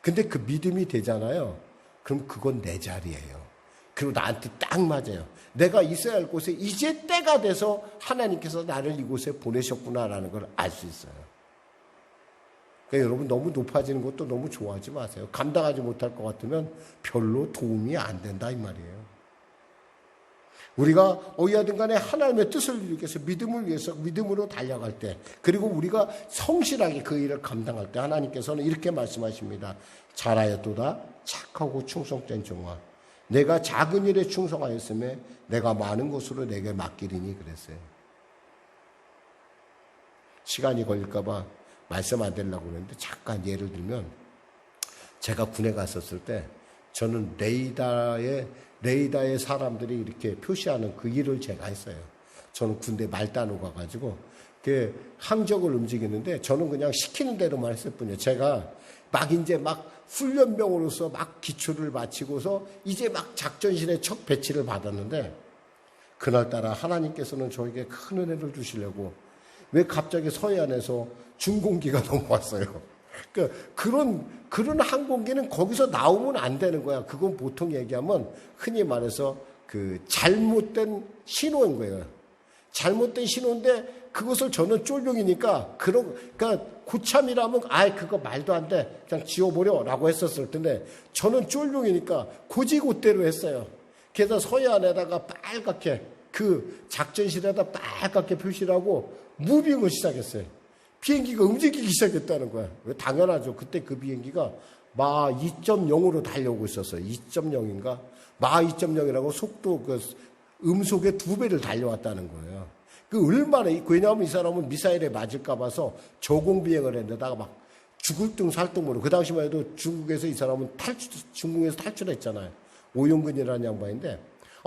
근데 그 믿음이 되잖아요. 그럼 그건 내 자리예요. 그리고 나한테 딱 맞아요. 내가 있어야 할 곳에 이제 때가 돼서 하나님께서 나를 이곳에 보내셨구나라는 걸 알 수 있어요. 그러니까 여러분 너무 높아지는 것도 너무 좋아하지 마세요. 감당하지 못할 것 같으면 별로 도움이 안 된다 이 말이에요. 우리가 어디하든 간에 하나님의 뜻을 이루기 위해서 믿음을 위해서 믿음으로 달려갈 때, 그리고 우리가 성실하게 그 일을 감당할 때 하나님께서는 이렇게 말씀하십니다. 잘하였도다 착하고 충성된 종아, 내가 작은 일에 충성하였음에 내가 많은 것으로 내게 맡기리니 그랬어요. 시간이 걸릴까 봐 말씀 안 드리려고 그랬는데 잠깐 예를 들면, 제가 군에 갔었을 때 저는 레이더에 사람들이 이렇게 표시하는 그 일을 제가 했어요. 저는 군대 말단으로 가가지고 그 항적을 움직이는데 저는 그냥 시키는 대로만 했을 뿐이에요. 제가 이제 훈련병으로서 기초를 마치고서 이제 작전실에 첫 배치를 받았는데, 그날따라 하나님께서는 저에게 큰 은혜를 주시려고 왜 갑자기 서해안에서 중공기가 넘어왔어요. 그런 항공기는 거기서 나오면 안 되는 거야. 그건 보통 얘기하면 흔히 말해서 그 잘못된 신호인 거예요. 잘못된 신호인데 그것을 저는 쫄병이니까 그러니까 고참이라면 그거 말도 안 돼, 그냥 지워버려라고 했었을 텐데 저는 쫄병이니까 고지고대로 했어요. 그래서 서해안에다가 빨갛게 그 작전실에다 빨갛게 표시를 하고 무빙을 시작했어요. 비행기가 움직이기 시작했다는 거야. 당연하죠. 그때 그 비행기가 마 2.0으로 달려오고 있었어요. 2.0인가? 마 2.0이라고 속도 음속의 2배를 달려왔다는 거예요. 왜냐하면 이 사람은 미사일에 맞을까 봐서 저공비행을 했는데다가 죽을 둥 살 둥 모르고, 그 당시만 해도 중국에서 이 사람은 중국에서 탈출했잖아요. 오용근이라는 양반인데,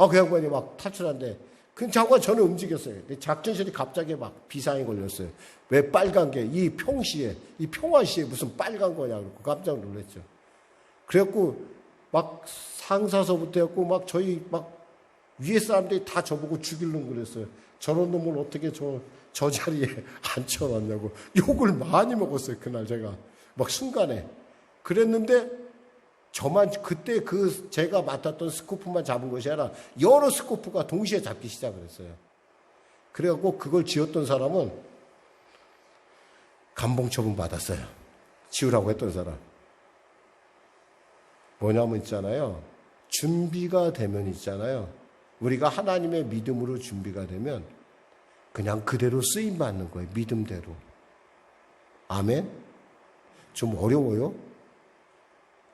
그 양반이 탈출한데, 그 장관 저는 움직였어요. 작전실이 갑자기 비상이 걸렸어요. 왜 빨간 게 이 평화시에 무슨 빨간 거냐 그러고 깜짝 놀랐죠. 그래갖고 상사서부터 해갖고 저희 위에 사람들이 다 저보고 죽이려고 그랬어요. 저런 놈을 어떻게 저 자리에 앉혀놨냐고 욕을 많이 먹었어요. 그날 제가 순간에 그랬는데, 저만 그때 제가 맡았던 스코프만 잡은 것이 아니라 여러 스코프가 동시에 잡기 시작을 했어요. 그래갖고 그걸 지었던 사람은 감봉 처분 받았어요. 지우라고 했던 사람. 뭐냐면 있잖아요. 준비가 되면 있잖아요. 우리가 하나님의 믿음으로 준비가 되면 그냥 그대로 쓰임 받는 거예요. 믿음대로. 아멘? 좀 어려워요?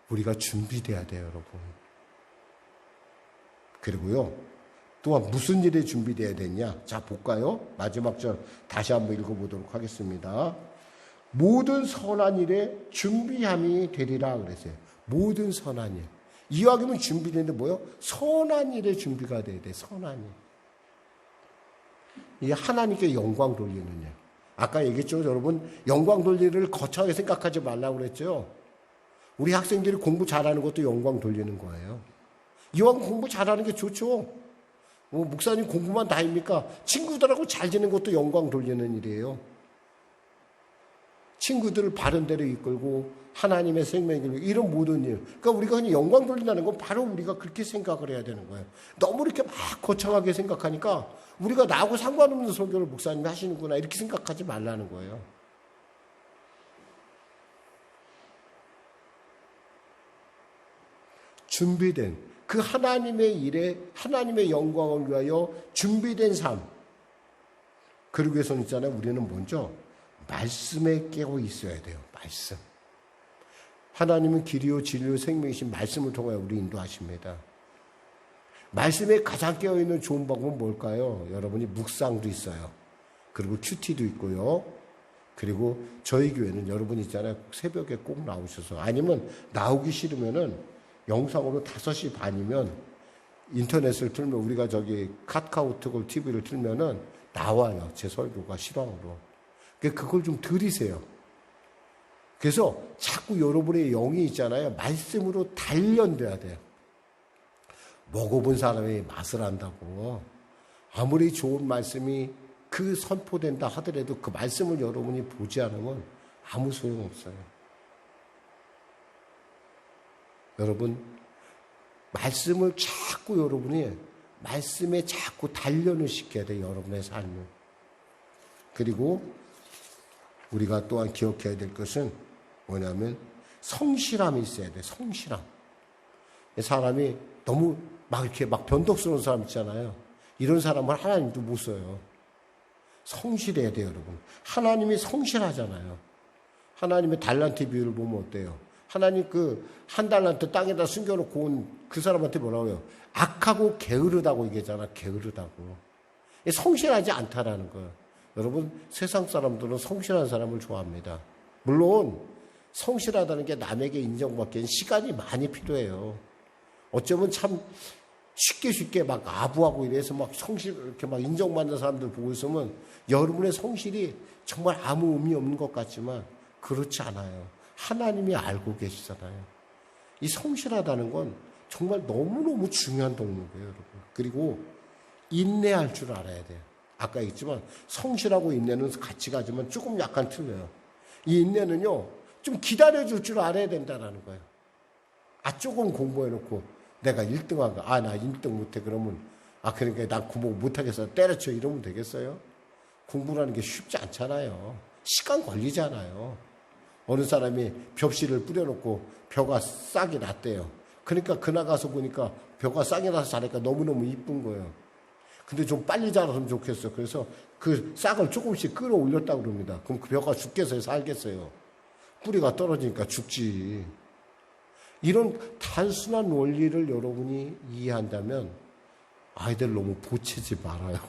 우리가 준비돼야 돼요, 여러분. 그리고요, 또한 무슨 일에 준비돼야 되냐? 자, 볼까요? 마지막 절 다시 한번 읽어보도록 하겠습니다. 모든 선한 일에 준비함이 되리라 그랬어요. 모든 선한 일. 이왕이면 준비되는데 뭐요? 선한 일에 준비가 돼야 돼. 선한 일. 이게 하나님께 영광 돌리는 일. 아까 얘기했죠, 여러분. 영광 돌리를 거창하게 생각하지 말라고 그랬죠. 우리 학생들이 공부 잘하는 것도 영광 돌리는 거예요. 이왕 공부 잘하는 게 좋죠. 목사님 공부만 다입니까? 친구들하고 잘 지내는 것도 영광 돌리는 일이에요. 친구들을 바른 대로 이끌고 하나님의 생명을 이런 모든 일. 그러니까 우리가 그냥 영광 돌린다는 건 바로 우리가 그렇게 생각을 해야 되는 거예요. 너무 이렇게 거창하게 생각하니까 우리가 나하고 상관없는 설교를 목사님이 하시는구나 이렇게 생각하지 말라는 거예요. 준비된 그 하나님의 일에 하나님의 영광을 위하여 준비된 삶. 그러기 위해서는 있잖아요. 우리는 먼저 말씀에 깨어 있어야 돼요. 말씀. 하나님은 길이요 진리요 생명이신 말씀을 통하여 우리 인도하십니다. 말씀에 가장 깨어있는 좋은 방법은 뭘까요? 여러분이 묵상도 있어요. 그리고 큐티도 있고요. 그리고 저희 교회는 여러분 있잖아요. 새벽에 꼭 나오셔서, 아니면 나오기 싫으면은 영상으로 5시 반이면 인터넷을 틀면, 우리가 카카오톡 TV를 틀면은 나와요. 제 설교가 실황으로. 그걸 좀 들으세요. 그래서 자꾸 여러분의 영이 있잖아요. 말씀으로 단련돼야 돼요. 먹어본 사람이 맛을 안다고. 아무리 좋은 말씀이 그 선포된다 하더라도 그 말씀을 여러분이 보지 않으면 아무 소용없어요. 여러분, 말씀을 자꾸 여러분이 말씀에 자꾸 단련을 시켜야 돼요. 여러분의 삶을. 그리고 우리가 또한 기억해야 될 것은 뭐냐면 성실함이 있어야 돼. 성실함. 사람이 너무 막 이렇게 막 변덕스러운 사람 있잖아요. 이런 사람을 하나님도 못 써요. 성실해야 돼요, 여러분. 하나님이 성실하잖아요. 하나님의 달란트 비유를 보면 어때요? 하나님 그 한 달란트 땅에다 숨겨놓고 온 그 사람한테 뭐라고 해요? 악하고 게으르다고 얘기하잖아. 게으르다고. 성실하지 않다라는 거예요. 여러분, 세상 사람들은 성실한 사람을 좋아합니다. 물론 성실하다는 게 남에게 인정받기엔 시간이 많이 필요해요. 어쩌면 참 쉽게 막 아부하고 이래서 막 성실 이렇게 막 인정받는 사람들 보고 있으면 여러분의 성실이 정말 아무 의미 없는 것 같지만 그렇지 않아요. 하나님이 알고 계시잖아요. 이 성실하다는 건 정말 너무너무 중요한 동력이에요, 여러분. 그리고 인내할 줄 알아야 돼요. 아까 얘기했지만 성실하고 인내는 같이 가지만 조금 약간 틀려요. 이 인내는요, 좀 기다려줄 줄 알아야 된다는 거예요. 조금 공부해놓고 내가 1등한 거, 나 1등 못해. 그러면, 그러니까 난 공부 못하겠어. 때려쳐. 이러면 되겠어요? 공부라는 게 쉽지 않잖아요. 시간 걸리잖아요. 어느 사람이 벽실을 뿌려놓고 벼가 싹이 났대요. 그러니까 그날 가서 보니까 벼가 싹이 나서 자라니까 너무너무 이쁜 거예요. 근데 좀 빨리 자랐으면 좋겠어. 그래서 그 싹을 조금씩 끌어올렸다고 그럽니다. 그럼 그 벼가 죽겠어요? 살겠어요? 뿌리가 떨어지니까 죽지. 이런 단순한 원리를 여러분이 이해한다면 아이들 너무 보채지 말아요.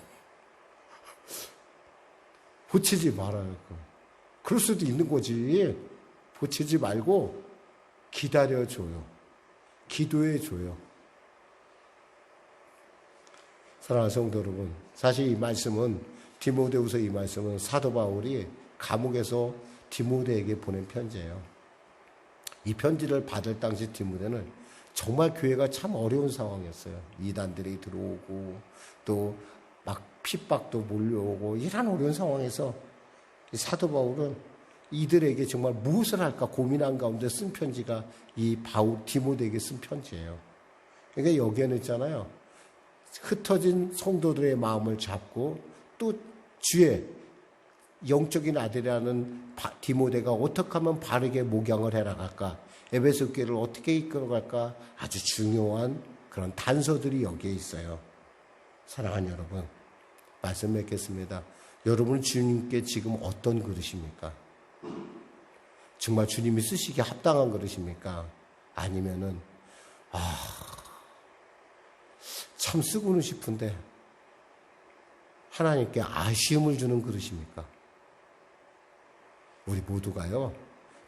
보채지 말아요. 그럴 수도 있는 거지. 보채지 말고 기다려줘요. 기도해줘요. 사랑하는 성도 여러분, 사실 이 말씀은 디모데후서 이 말씀은 사도 바울이 감옥에서 디모데에게 보낸 편지예요. 이 편지를 받을 당시 디모데는 정말 교회가 참 어려운 상황이었어요. 이단들이 들어오고 또 막 핍박도 몰려오고 이런 어려운 상황에서 이 사도 바울은 이들에게 정말 무엇을 할까 고민한 가운데 쓴 편지가 이 디모데에게 쓴 편지예요. 그러니까 여기에는 있잖아요. 흩어진 성도들의 마음을 잡고 또 주의 영적인 아들이라는 디모데가 어떻게 하면 바르게 목양을 해나갈까, 에베소 교회를 어떻게 이끌어갈까, 아주 중요한 그런 단서들이 여기에 있어요. 사랑하는 여러분, 말씀 맺겠습니다. 여러분은 주님께 지금 어떤 그릇입니까? 정말 주님이 쓰시기에 합당한 그릇입니까? 아니면은 참 쓰고는 싶은데 하나님께 아쉬움을 주는 그릇입니까? 우리 모두가요,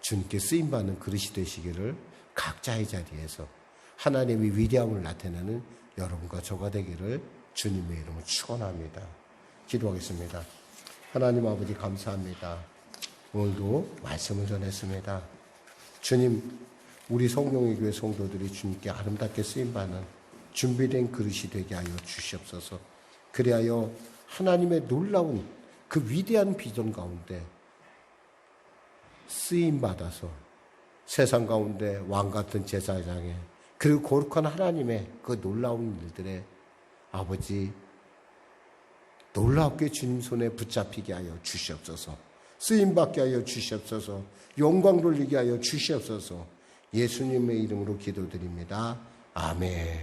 주님께 쓰임받는 그릇이 되시기를 각자의 자리에서 하나님의 위대함을 나타내는 여러분과 저가 되기를 주님의 이름으로 축원합니다. 기도하겠습니다. 하나님 아버지 감사합니다. 오늘도 말씀을 전했습니다. 주님, 우리 성령의 교회 성도들이 주님께 아름답게 쓰임받는 준비된 그릇이 되게 하여 주시옵소서. 그리하여 하나님의 놀라운 그 위대한 비전 가운데 쓰임받아서 세상 가운데 왕같은 제사장에 그리고 거룩한 하나님의 그 놀라운 일들에 아버지 놀랍게 주님 손에 붙잡히게 하여 주시옵소서. 쓰임받게 하여 주시옵소서. 영광 돌리게 하여 주시옵소서. 예수님의 이름으로 기도드립니다. 아멘.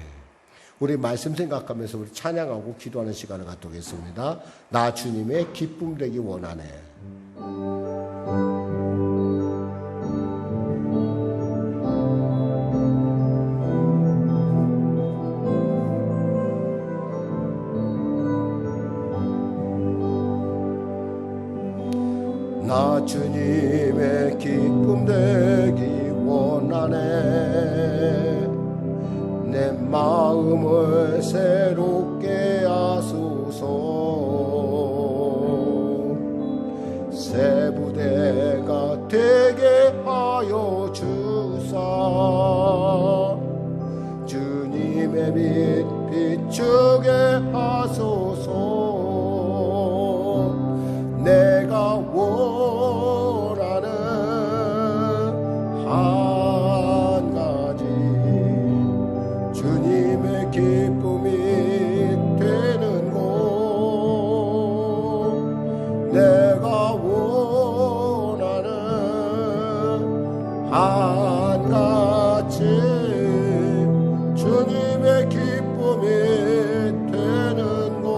우리 말씀 생각하면서 우리 찬양하고 기도하는 시간을 갖도록 하겠습니다. 나 주님의 기쁨 되기 원하네. 나 주님의 기쁨 되기 원하네. 내 마음을 새롭게 하소서. 새 부대가 되게 하여 주사. 주님의 빛 비추게 하소서. 내가 원하는 한가지 주님의 기쁨이 되는 곳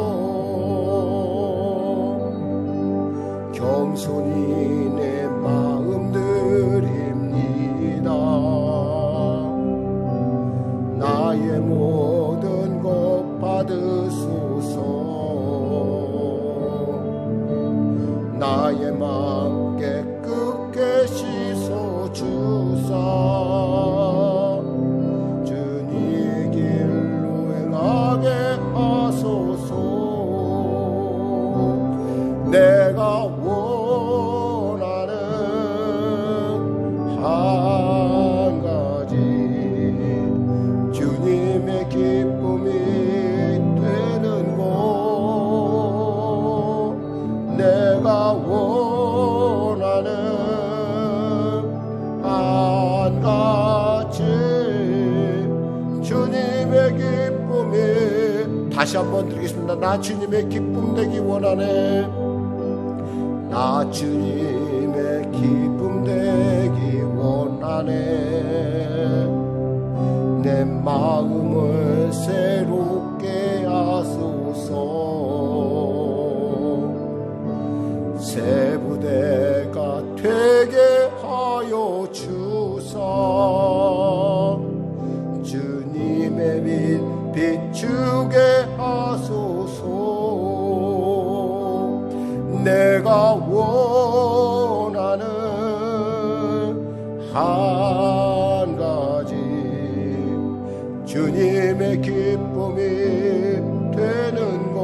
겸손히 내 마음 드립니다. 나의 모든 것 받으소서. 나의 마음 깨끗게 씻어주사 주님 길로 행하게 하소서. 내가 원하는 한 가지 주님의 기쁨이 되는 곳 내가 원하는 한 가지 주님의 기쁨이 다시 한번 드리겠습니다. 나 주님의 기쁨 되기 원하네. 나 주님의 기쁨 되기 원하네. 내 마음을 새롭게 하소서. 새 부대가 되게 하여 주사 주님의 빛 비추게 하소서. 내가 원하는 한 가지 주님의 기쁨이 되는 곳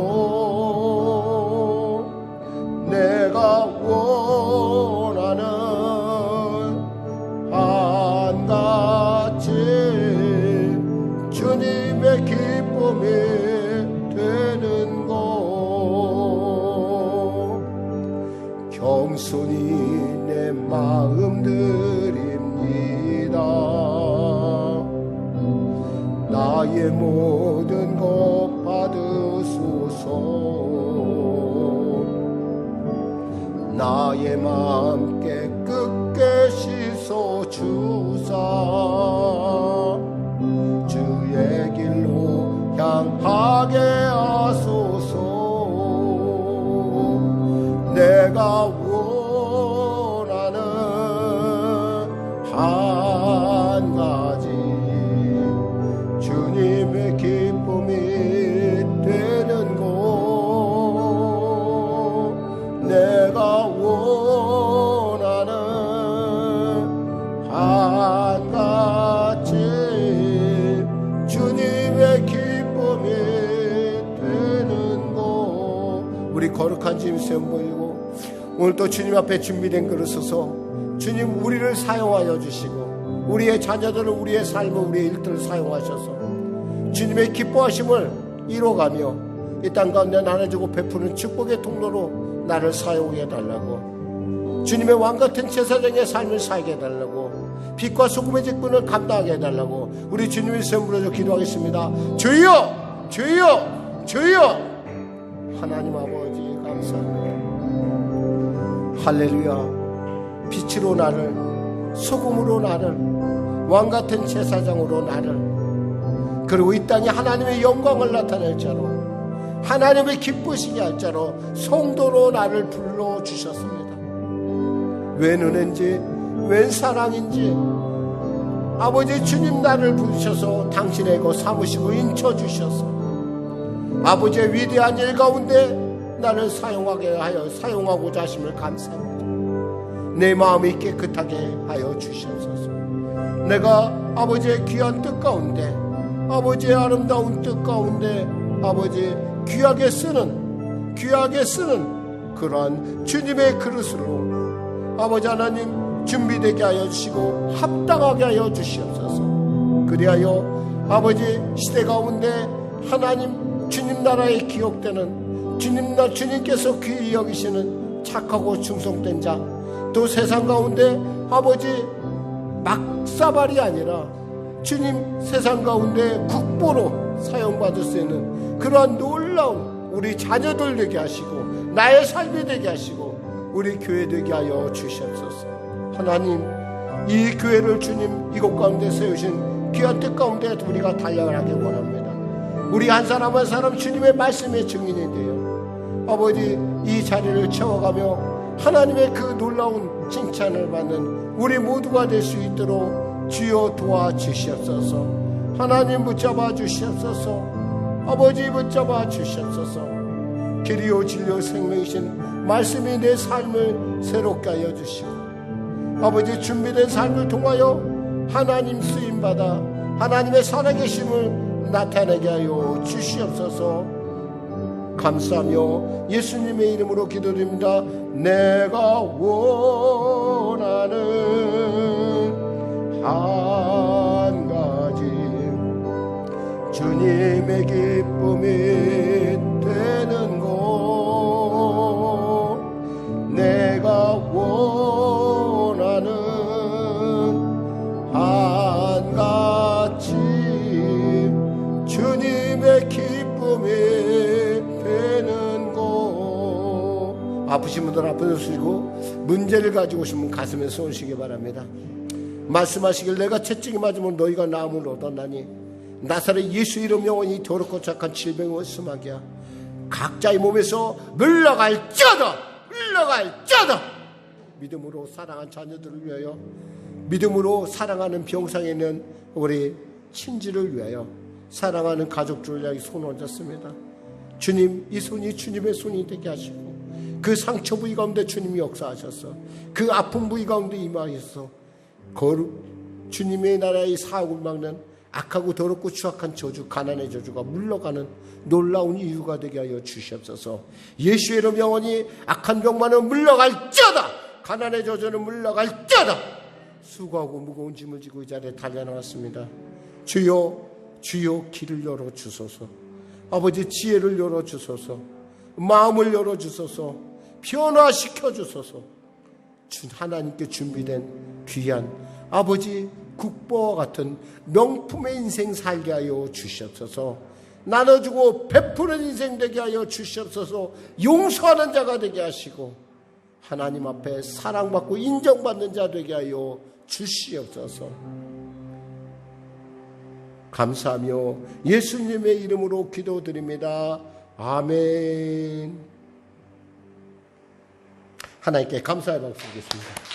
내가 원하는 한 가지 주님의 기쁨이 되는 곳 겸손히 내 마음 드립니다. 나의 모든 것 받으소서. 나의 마음 깨끗게 씻어주사 주의 길로 향하게 하소서. 내가 원하는 한 가지 주님의 기쁨이 되는 곳 내가 원하는 한 가지 주님의 기쁨이 되는 곳 우리 거룩한 주님 세움 보이고 오늘 또 주님 앞에 준비된 그릇 서서 주님 우리를 사용하여 주시고 우리의 자녀들을 우리의 삶을 우리의 일들을 사용하셔서 주님의 기뻐하심을 이뤄가며 이 땅 가운데 나눠주고 베푸는 축복의 통로로 나를 사용해 달라고 주님의 왕같은 제사장의 삶을 살게 해달라고 빛과 소금의 직분을 감당하게 해달라고 우리 주님의 선물로 기도하겠습니다. 주여 주여 주여 하나님 아버지 감사합니다. 할렐루야. 빛으로 나를 소금으로 나를 왕같은 제사장으로 나를 그리고 이 땅에 하나님의 영광을 나타낼 자로 하나님의 기쁘시게 할 자로 성도로 나를 불러주셨습니다. 웬 은혜인지 웬 사랑인지 아버지 주님 나를 부르셔서 당신의 것 사무시고 인쳐주셔서 아버지의 위대한 일 가운데 나를 사용하게 하여 사용하고자 하심을 감사합니다. 내 마음이 깨끗하게 하여 주시옵소서. 내가 아버지의 귀한 뜻 가운데 아버지의 아름다운 뜻 가운데 아버지 귀하게 쓰는 그러한 주님의 그릇으로 아버지 하나님 준비되게 하여 주시고 합당하게 하여 주시옵소서. 그리하여 아버지 시대 가운데 하나님 주님 나라에 기억되는 주님께서 귀히 여기시는 착하고 충성된 자 또 세상 가운데 아버지 막사발이 아니라 주님 세상 가운데 국보로 사용받을 수 있는 그러한 놀라운 우리 자녀들 되게 하시고 나의 삶이 되게 하시고 우리 교회 되게 하여 주시옵소서. 하나님, 이 교회를 주님 이곳 가운데 세우신 귀한 뜻 가운데 우리가 달려가기 원합니다. 우리 한 사람 한 사람 주님의 말씀의 증인인데요, 아버지, 이 자리를 채워가며 하나님의 그 놀라운 칭찬을 받는 우리 모두가 될 수 있도록 주여 도와주시옵소서. 하나님 붙잡아 주시옵소서. 아버지 붙잡아 주시옵소서. 길이요 진리요 생명이신 말씀이 내 삶을 새롭게 하여 주시고, 아버지 준비된 삶을 통하여 하나님 쓰임받아 하나님의 살아계심을 나타내게 하여 주시옵소서. 감사하며 예수님의 이름으로 기도드립니다. 내가 원하는 한 가지, 주님의 기쁨이 되는 것, 내가 원하는 한가지, 주님의 기쁨이 되는 것. 아프신 분들 아픈 데 쓰시고, 문제를 가지고 오신 분 가슴에 쏘시기 바랍니다. 말씀하시길 내가 채찍이 맞으면 너희가 나음을 얻었나니 나사렛 예수 이름 영원히 더럽고 착한 질병을 심하게야 각자의 몸에서 물러갈지어다, 물러갈지어다. 믿음으로 사랑한 자녀들을 위하여, 믿음으로 사랑하는 병상에 있는 우리 친지를 위하여, 사랑하는 가족들을 위하여 손 얹었습니다. 주님, 이 손이 주님의 손이 되게 하시고, 그 상처 부위 가운데 주님이 역사하셔서 그 아픈 부위 가운데 임하셔서 주님의 나라의 사업을 막는 악하고 더럽고 추악한 저주, 가난의 저주가 물러가는 놀라운 이유가 되게 하여 주시옵소서. 예수의 이름 영원히 악한 병만은 물러갈지어다, 가난의 저주는 물러갈지어다. 수고하고 무거운 짐을 지고 이 자리에 달려나왔습니다. 주여, 주여 길을 열어주소서. 아버지 지혜를 열어주소서. 마음을 열어주소서. 변화시켜 주소서. 하나님께 준비된 귀한 아버지 국보와 같은 명품의 인생 살게 하여 주시옵소서. 나눠주고 베푸는 인생 되게 하여 주시옵소서. 용서하는 자가 되게 하시고 하나님 앞에 사랑받고 인정받는 자 되게 하여 주시옵소서. 감사하며 예수님의 이름으로 기도드립니다. 아멘. 하나님께 감사의 박수 드리겠습니다.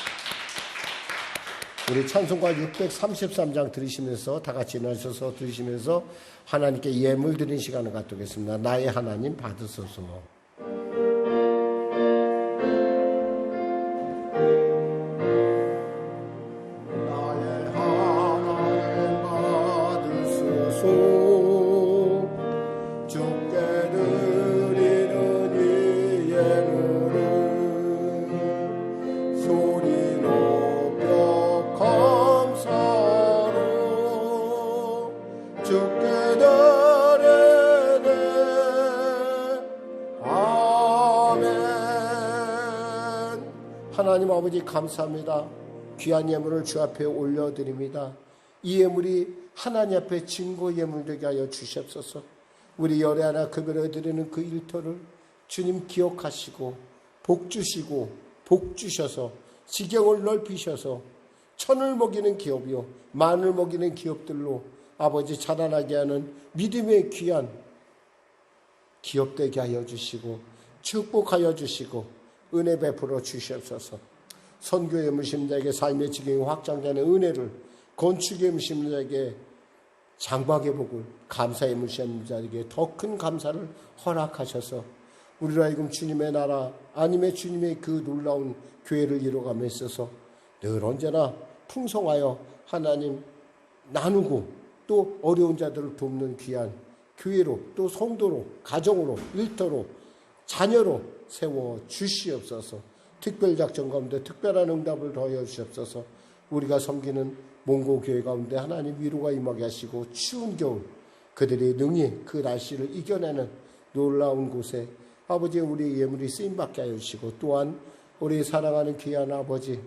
우리 찬송가 633장 들으시면서 다 같이 일어나셔서 들으시면서 하나님께 예물 드리는 시간을 갖도록겠습니다. 나의 하나님 받으소서. 하나님 아버지 감사합니다. 귀한 예물을 주 앞에 올려드립니다. 이 예물이 하나님 앞에 증거 예물 되게 하여 주시옵소서. 우리 열애 하나 급여를 드리는 그 일터를 주님 기억하시고 복 주시고 복 주셔서 지경을 넓히셔서 천을 먹이는 기업이요 만을 먹이는 기업들로 아버지 자라나게 하는 믿음의 귀한 기업 되게 하여 주시고 축복하여 주시고 은혜 베풀어 주시옵소서. 선교의 무심자에게 삶의 지경이 확장되는 은혜를, 건축의 무심자에게 장박의 복을, 감사의 무심자에게 더 큰 감사를 허락하셔서 우리로 하여금 주님의 나라 아님의 주님의 그 놀라운 교회를 이루어감에 있어서 늘 언제나 풍성하여 하나님 나누고 또 어려운 자들을 돕는 귀한 교회로, 또 성도로, 가정으로, 일터로, 자녀로 세워 주시옵소서. 특별작전 가운데 특별한 응답을 더하여 주시옵소서. 우리가 섬기는 몽고교회 가운데 하나님 위로가 임하게 하시고 추운 겨울 그들이 능히 그 날씨를 이겨내는 놀라운 곳에 아버지 우리 예물이 쓰임받게 하여 주시고, 또한 우리 사랑하는 귀한 아버지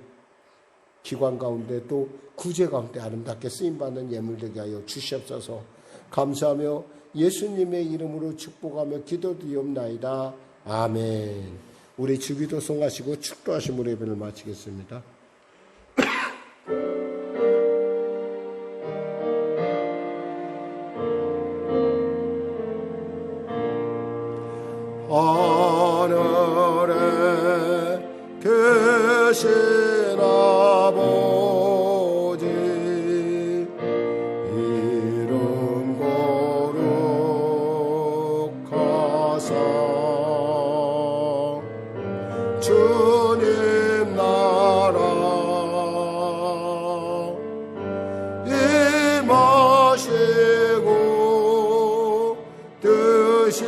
기관 가운데 또 구제 가운데 아름답게 쓰임받는 예물 되게 하여 주시옵소서. 감사하며 예수님의 이름으로 축복하며 기도드리옵나이다. 아멘. 우리 주기도 송하시고 축도하신 우리 예배를 마치겠습니다. 하늘에 계신 아버지 이름 거룩하사 주님 나라 임하시고 뜻이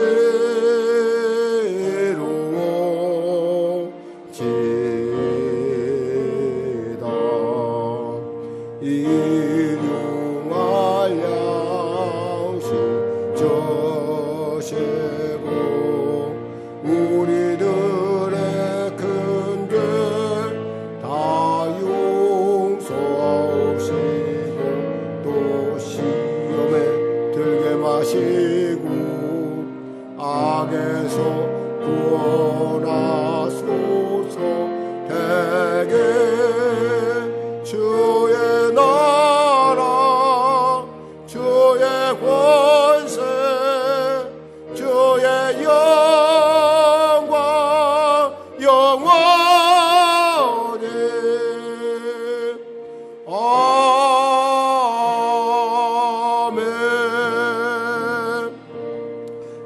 악에서 구원하소서. 대개 주의 나라 주의 권세 주의 영광 영원히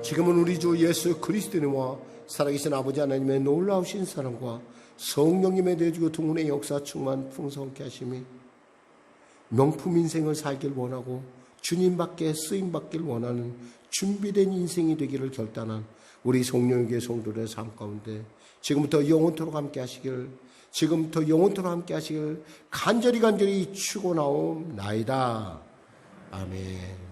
지금은 우리 주 예수 그리스도님과 살아계신 아버지 하나님의 놀라우신 사랑과 성령님의 내주고 동문의 역사 충만 풍성케 하심이 명품 인생을 살길 원하고 주님밖에 쓰임받길 원하는 준비된 인생이 되기를 결단한 우리 성령교회 성도들의 삶 가운데 지금부터 영원토록 함께 하시길 간절히 축원하옵나이다. 아멘.